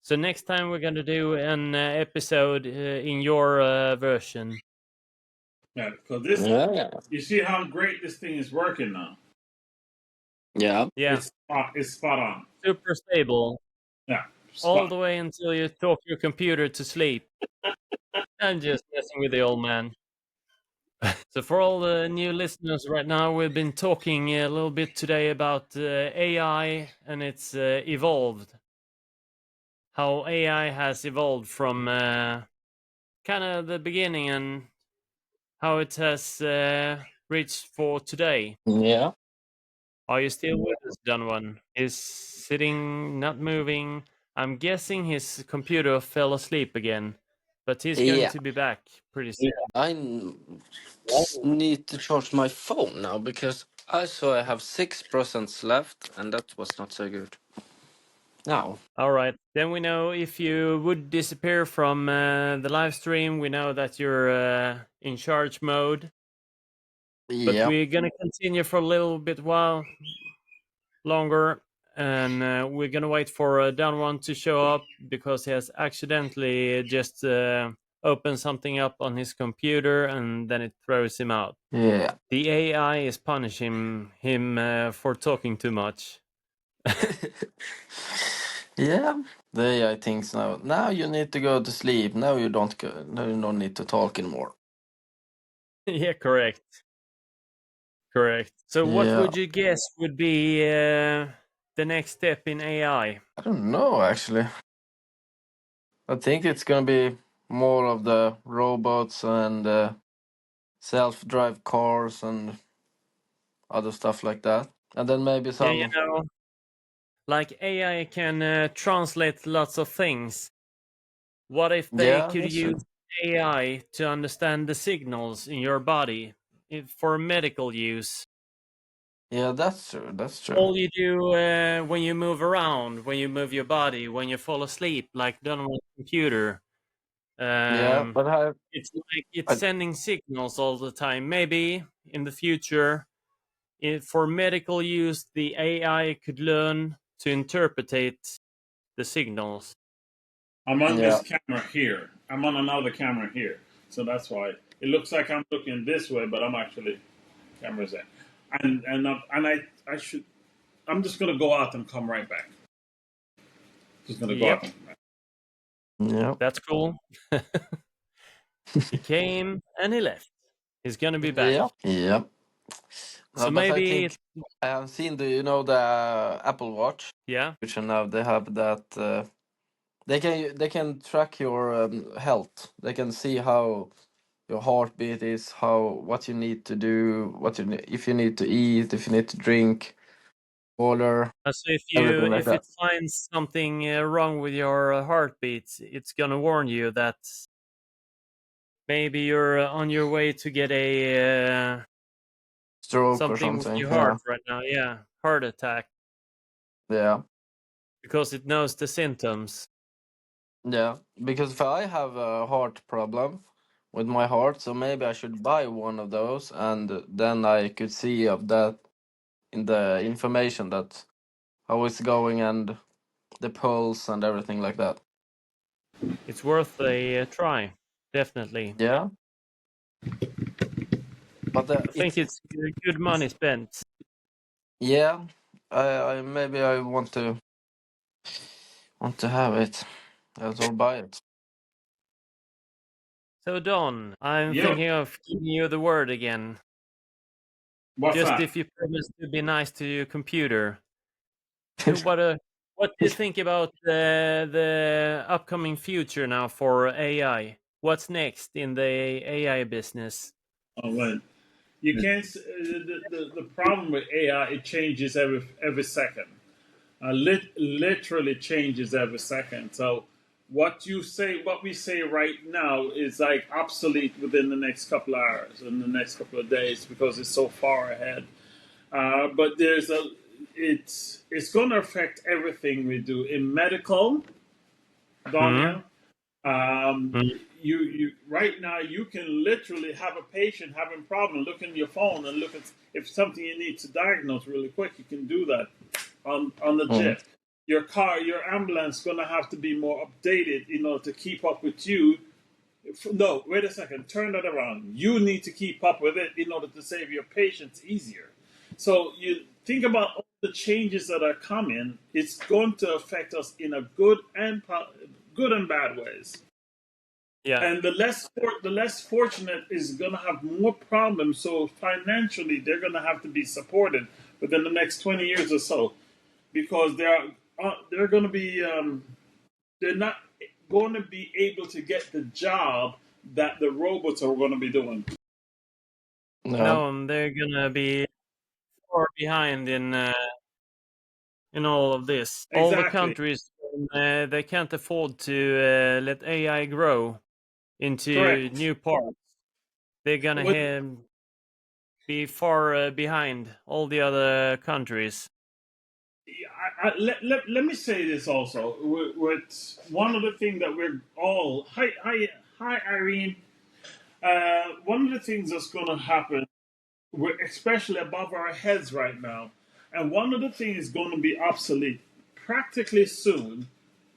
So next time we're going to do an episode in your version. Yeah, because this, Yeah. you see how great this thing is working now. Yeah. Yeah, It's spot on. super stable. Yeah, All spot. the way until you talk your computer to sleep. I'm just messing with the old man. So for all the new listeners right now, we've been talking a little bit today about AI and it's evolved. How AI has evolved from kind of the beginning and how it has reached for today. Yeah. Are you still with us, Donovan? He's sitting, not moving. I'm guessing his computer fell asleep again, but he's going Yeah. to be back pretty soon. I need to charge my phone now because I saw I have 6% left, and that was not so good. Now. All right. Then we know if you would disappear from the live stream, we know that you're in charge mode. But Yeah. we're going to continue for a little bit while longer. And we're going to wait for Donovan to show up because he has accidentally just opened something up on his computer and then it throws him out. Yeah. The AI is punishing him for talking too much. Yeah. The AI thinks now. Now you need to go to sleep. Now you don't go. Now you don't need to talk anymore. Yeah, correct. Correct. So what Yeah. would you guess would be the next step in AI? I don't know actually. I think it's gonna be more of the robots and self-drive cars and other stuff like that, and then maybe Yeah, you some. know, like AI can translate lots of things. What if they Yeah, could that's true. use AI to understand the signals in your body for medical use? Yeah, that's true. That's true. All you do when you move around, when you move your body, when you fall asleep, like done on a computer. Yeah, but It's like it's I sending signals all the time. Maybe in the future, for medical use, the AI could learn to interpretate the signals. I'm on yeah. this camera here. I'm on another camera here, so that's why it looks like I'm looking this way, but I'm actually cameras there. I should. I'm just gonna go out and come right back. Just gonna go out Yep, and come back. Yeah. that's cool. He came and he left. He's gonna be back. Yeah. Yeah. So But I maybe, think I have seen the Apple Watch, yeah. which now they have that they can track your health. They can see how your heartbeat is, how what you need to do, if you need to eat, if you need to drink water, So everything like if it that. finds something wrong with your heartbeat, it's gonna warn you that maybe you're on your way to get a Stroke or something with something. your Yeah. heart right now. Yeah, heart attack Yeah. because it knows the symptoms. Yeah. Because if I have a heart problem with my heart, so maybe I should buy one of those, and then I could see of that in the information that how it's going and the pulse and everything like that. It's worth a try, definitely. Yeah. But I think it's good money spent. yeah, I maybe I want to have it, or buy it. So Don, I'm Yep. thinking of giving you the word again. What's Just that? if you promise to be nice to your computer. What do you think about the upcoming future now for AI? What's next in the AI business? Oh, well, you can't. The problem with AI, it changes every second. Literally changes every second. So what we say right now is like obsolete within the next couple of hours, in the next couple of days, because it's so far ahead. But it's going to affect everything we do in medical, Daniel. Mm. You right now you can literally have a patient having a problem, look in your phone and look at if something you need to diagnose really quick. You can do that on the jet. Your car, your ambulance, going to have to be more updated in order to keep up with you. No, wait a second. Turn that around. You need to keep up with it in order to save your patients easier. So you think about all the changes that are coming, it's going to affect us in a good and bad ways. Yeah. And the less fortunate is going to have more problems. So financially, they're going to have to be supported within the next 20 years or so, because they're going to be they're not going to be able to get the job that the robots are going to be doing. No, and they're gonna be far behind in all of this. All the Exactly. countries they can't afford to let AI grow into Correct. new parts. They're gonna be far behind all the other countries. Let me say this also. With one of the things that we're all hi Irene. One of the things that's going to happen, we're especially above our heads right now, and one of the things is going to be obsolete practically soon,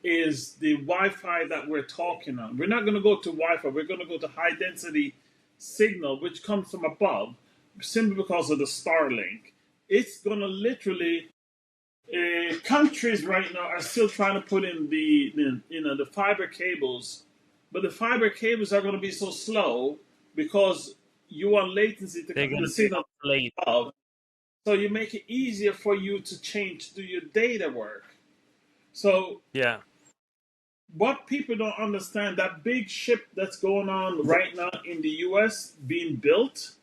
is the Wi-Fi that we're talking on. We're not going to go to Wi-Fi. We're going to go to high density signal, which comes from above, simply because of the Starlink. It's going to literally. Countries right now are still trying to put in the fiber cables, but the fiber cables are going to be so slow because you want latency to They're come in gonna the signal late. above. So you make it easier for you to do your data work. So Yeah. what people don't understand, that big ship that's going on right now in the US being built,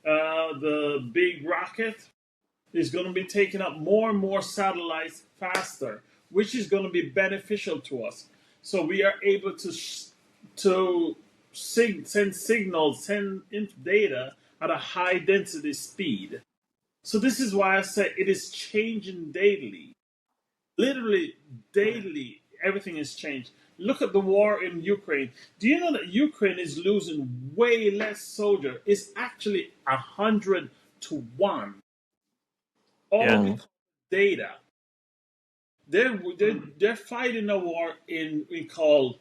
the big rocket, is going to be taking up more and more satellites faster, which is going to be beneficial to us. So we are able to send signals, send data at a high density speed. So this is why I say it is changing daily. Literally daily, everything is changed. Look at the war in Ukraine. Do you know that Ukraine is losing way less soldiers? It's actually 100-1. All because of data. They're fighting a war in we call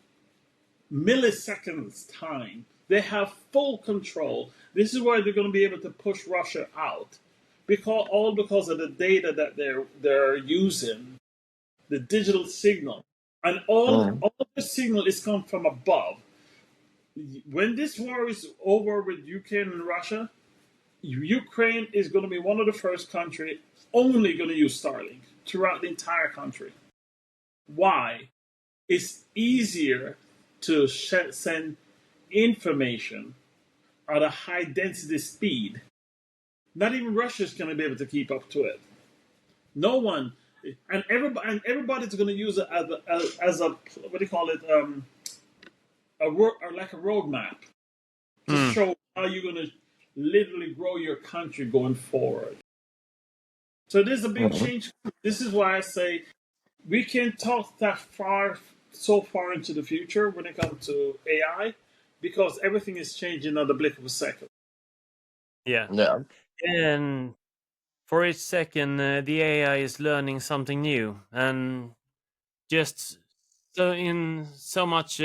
milliseconds time. They have full control. This is why they're going to be able to push Russia out, because of the data that they're using, the digital signal, and all the signal is come from above. When this war is over with Ukraine and Russia, Ukraine is going to be one of the first countries only going to use Starlink throughout the entire country. Why? It's easier to send information at a high density speed. Not even Russia's going to be able to keep up to it. No one, and everybody's going to use it as a what do you call it? Like a roadmap to show how you're going to literally grow your country going forward. So there's a big change. This is why I say we can't talk so far into the future when it comes to AI, because everything is changing at the blink of a second. Yeah. Yeah. And for each second, the AI is learning something new, and just so in so much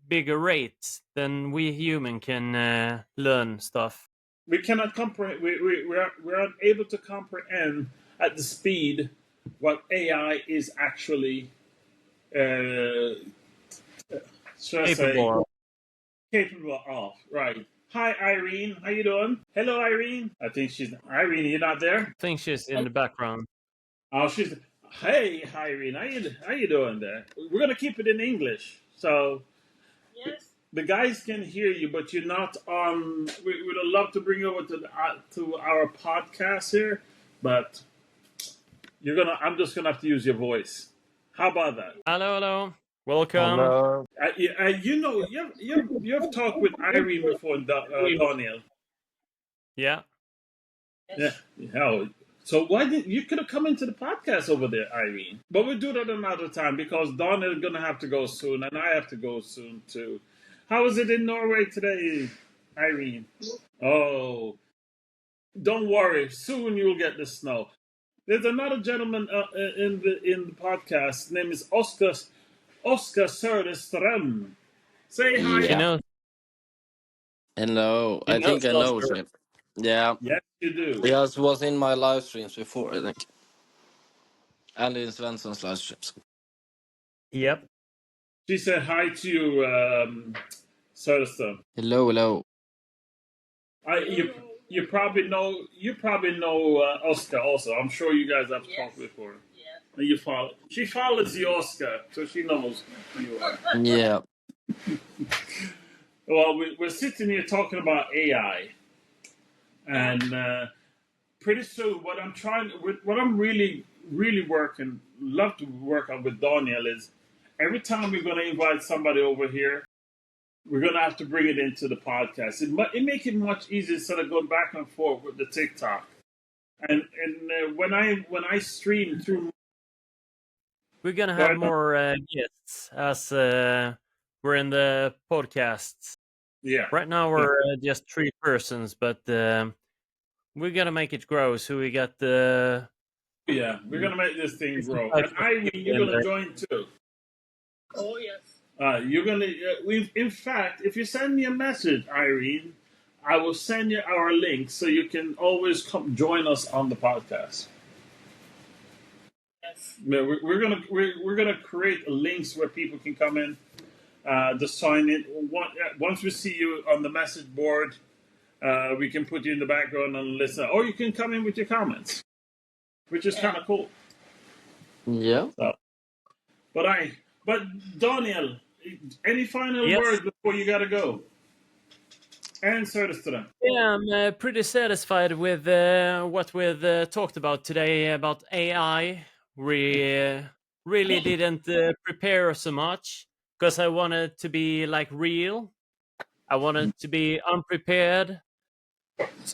bigger rate than we human can learn stuff. We cannot comprehend. We're unable to comprehend at the speed what AI is actually capable of. Right. Hi, Irene. How you doing? Hello, Irene. I think she's Irene. You're not there. I think she's in the background. Oh, she's. Hey, Irene. How you doing there? We're gonna keep it in English, so Yes. the guys can hear you, but you're not on. We would love to bring you over to our podcast here, but I'm just gonna have to use your voice. How about that? Hello. Welcome. Hello. You've talked with Irene before, Daniel. Yeah. Yeah. Hell. So why did you could have come into the podcast over there, Irene? But we'll do that another time because Daniel is gonna have to go soon, and I have to go soon too. How is it in Norway today, Irene? Oh, don't worry. Soon you'll get the snow. There's another gentleman in the podcast. His name is Oscar Söderström. Say hi. Yeah. You know, Hello. You I know think I know Oscar. him. Yeah. Yes, you do. He was in my live streams before, I think. Elin Svensson slash. Yep. She said hi to you, Söderström. Hello. You probably know Oscar also. I'm sure you guys have talked before. Yes. And you follow. She follows you, Oscar, so she knows who you are. Yeah. Well, we're sitting here talking about AI, and pretty soon, what I'm really love to work on with Daniel is every time we're going to invite somebody over here, we're going to have to bring it into the podcast. It make it much easier instead of going back and forth with the TikTok. And when I stream through, We're gonna have more guests as we're in the podcast. yeah, Right now we're just 3 persons, but we're gonna make it grow. So we got the yeah, we're going to make this thing grow. types And of Irene, people you're in going to there. join too. Oh, yes. You're gonna. In fact, if you send me a message, Irene, I will send you our link so you can always come join us on the podcast. Yes. We're gonna create links where people can come in, to sign in. Once we see you on the message board, we can put you in the background and listen, or you can come in with your comments, which is kind of cool. Yeah. So, but Daniel, any final Yes. words before you gotta go? And Söderström. Yeah, I'm pretty satisfied with what we've talked about today about AI. We really didn't prepare so much because I wanted to be like real. I wanted to be unprepared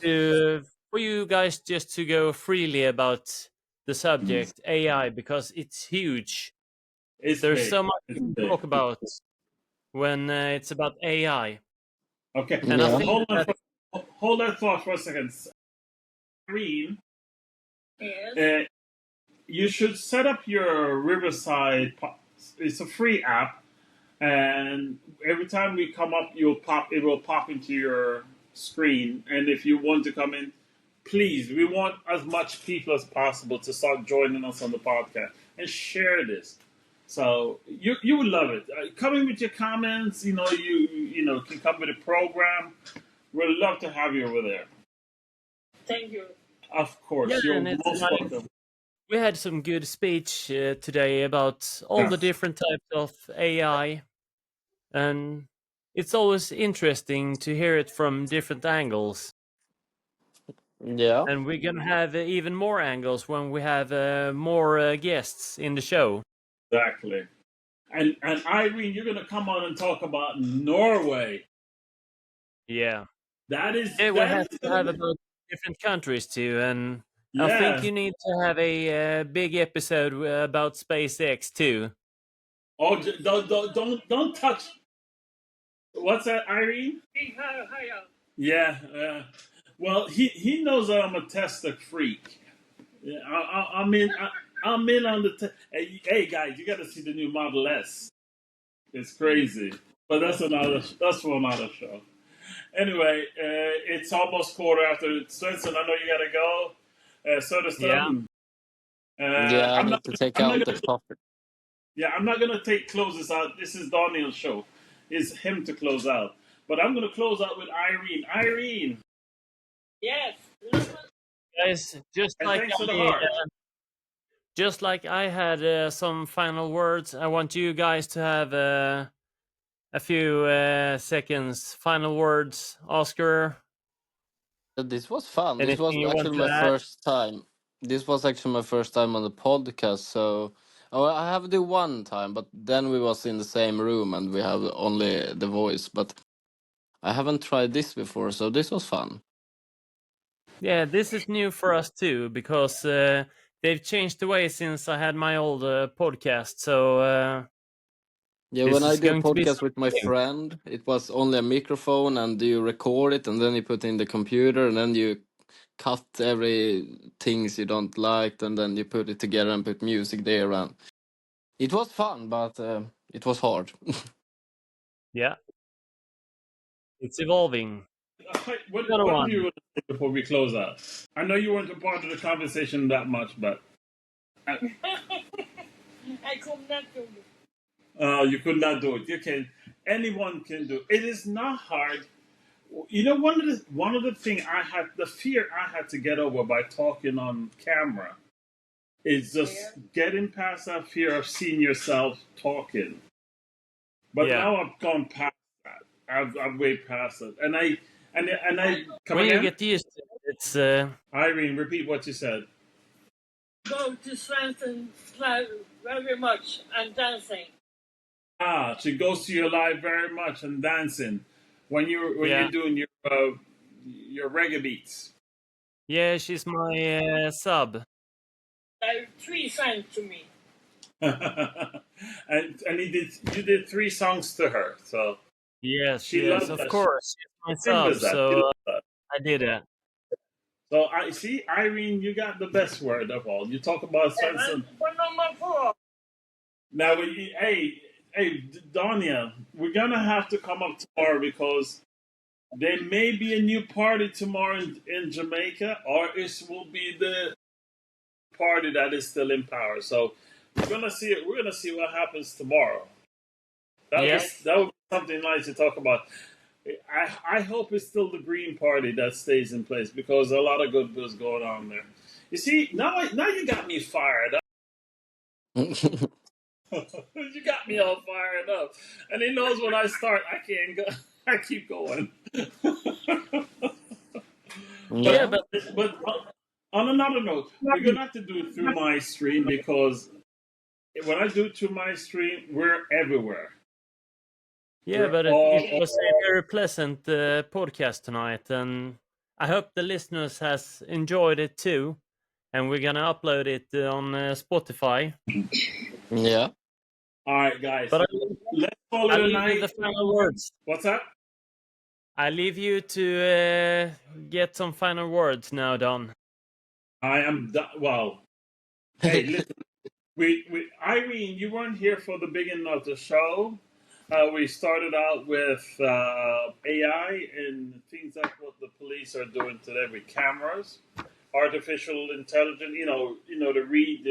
for you guys just to go freely about the subject AI because it's huge. It's There's big. so much It's to big. talk about when it's about AI. Okay. And I Yeah. think Hold that thought for a second. Irene, Yes. you should set up your Riverside. It's a free app, and every time we come up, it will pop into your screen. And if you want to come in, please, we want as much people as possible to start joining us on the podcast and share this. So you would love it. Come in with your comments. You can come with a program. We'd love to have you over there. Thank you. Of course, Yeah, you're and it's most like- welcome. we had some good speech today about all the different types of AI, and it's always interesting to hear it from different angles. Yeah. And we're gonna have even more angles when we have more guests in the show. Exactly. And Irene, you're gonna come on and talk about Norway. Yeah, That is we that have is to gonna have be- about different countries too, and I yeah. think you need to have a big episode about SpaceX too. Oh, don't touch. What's that, Irene? Hiya. Yeah. Well, he knows that I'm a Tesla freak. Yeah, I'm in. I'm in on the. Hey guys, you got to see the new Model S. It's crazy, but that's for another show. Anyway, it's almost quarter after. Svensson, I know you got to go. Söderström. Yeah, I I'm need not. to take I'm out not the gonna, coffee. yeah, I'm not gonna close this out. This is Daniel's show. It's him to close out. But I'm gonna close out with Irene. Irene, Yes. Guys, just and like thanks for the heart. just like I had some final words, I want you guys to have a few seconds final words. Oscar, This was fun. This anything was you want actually to my add? first time. This was actually my first time on the podcast. So, I have do one time, but then we was in the same room and we have only the voice. But I haven't tried this before, so this was fun. Yeah, this is new for us too because they've changed the way since I had my old podcast. So Yeah, this when I is did a going to be podcast with my something. friend, it was only a microphone and you record it and then you put in the computer and then you cut every things you don't like and then you put it together and put music there and it was fun, but it was hard. Yeah, it's evolving. What Another do you one. want to say before we close out? I know you weren't a part of the conversation that much, but I could not do it. You could not do it. You can. Anyone can do it. It is not hard. You know, one of the thing the fear I had to get over by talking on camera is just getting past that fear of seeing yourself talking. But now I've gone past that. I've way past it, and I come when again? you get used to it, it's Irene, repeat what you said. Go to Svensson's live very much and dancing. She goes to your live very much and dancing when you're doing your reggae beats. yeah, she's my sub. Like 3 sang to me. and you did 3 songs to her, so Yes, she yes, loves of that. course. She's my Simple sub, as that. She so loves that. I did it. So I see, Irene, you got the best word of all. You talk about Svensson. One number 4. Now, hey, Danya, we're gonna have to come up tomorrow because there may be a new party tomorrow in Jamaica, or it will be the party that is still in power. So we're gonna see it. We're gonna see what happens tomorrow. That would be something nice to talk about. I hope it's still the Green Party that stays in place because a lot of good is going on there. You see, now you got me fired up. You got me all fired up, and he knows when I start, I can't go. I keep going. Yeah, but on another note, we're gonna have to do it through my stream because when I do it through my stream, we're everywhere. yeah, but it was a very pleasant podcast tonight, and I hope the listeners has enjoyed it too. And we're gonna upload it on Spotify. Yeah. All right, guys. But Let's call it I a leave night. you the final words. What's that? I leave you to get some final words now, Don. I am well. Hey, listen. Irene, you weren't here for the beginning of the show. We started out with AI and things like what the police are doing today with cameras, artificial intelligence. You know, to read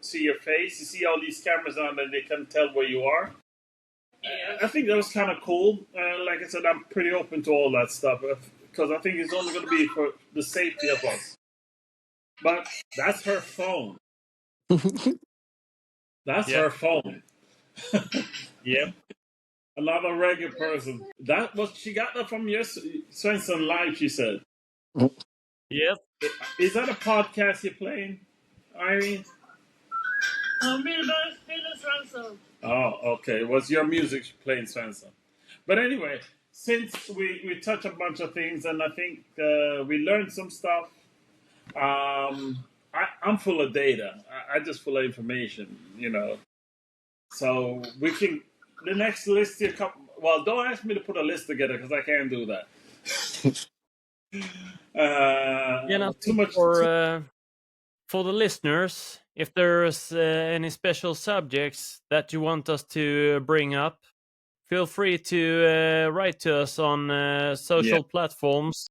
see your face. You see all these cameras on, and they can tell where you are. I think that was kind of cool. Like I said, I'm pretty open to all that stuff because I think it's only going to be for the safety of us. But that's her phone. That's her phone. Yep. Another reggae person. She got that from your Svensson Live, she said. Yep. Is that a podcast you're playing, Irene? Svensson. Oh, okay. Was your music playing Svensson? But anyway, since we touched a bunch of things and I think we learned some stuff, I'm full of data. I just full of information, So we can the next list here. Well, don't ask me to put a list together because I can't do that. Too much for the listeners. If there's any special subjects that you want us to bring up, feel free to write to us on social platforms.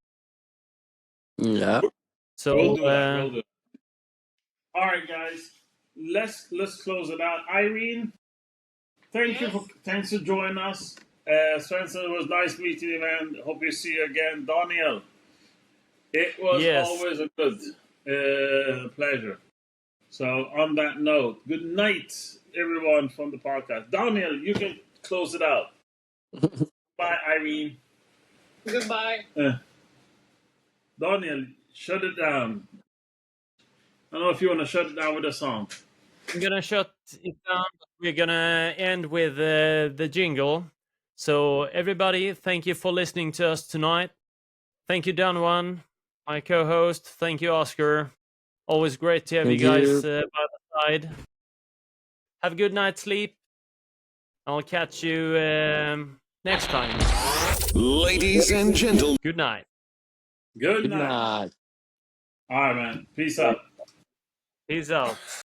Yeah. So we'll do that. We'll do it. All right, guys. Let's close it out. Irene, thanks for joining us. Svensson, it was nice meeting you, man. Hope you see you again. Daniel, it was always a good pleasure. So on that note, good night, everyone from the podcast. Daniel, you can close it out. Bye, Irene. Goodbye. Daniel, shut it down. I don't know if you want to shut it down with a song. I'm gonna shut it down. We're gonna end with the jingle. So everybody, thank you for listening to us tonight. Thank you, Danwan, my co-host. Thank you, Oscar. Always great to have you guys by the side. Have a good night's sleep. I'll catch you next time. Ladies and gentlemen. Good night. Good night. All right, man. Peace out. Peace out.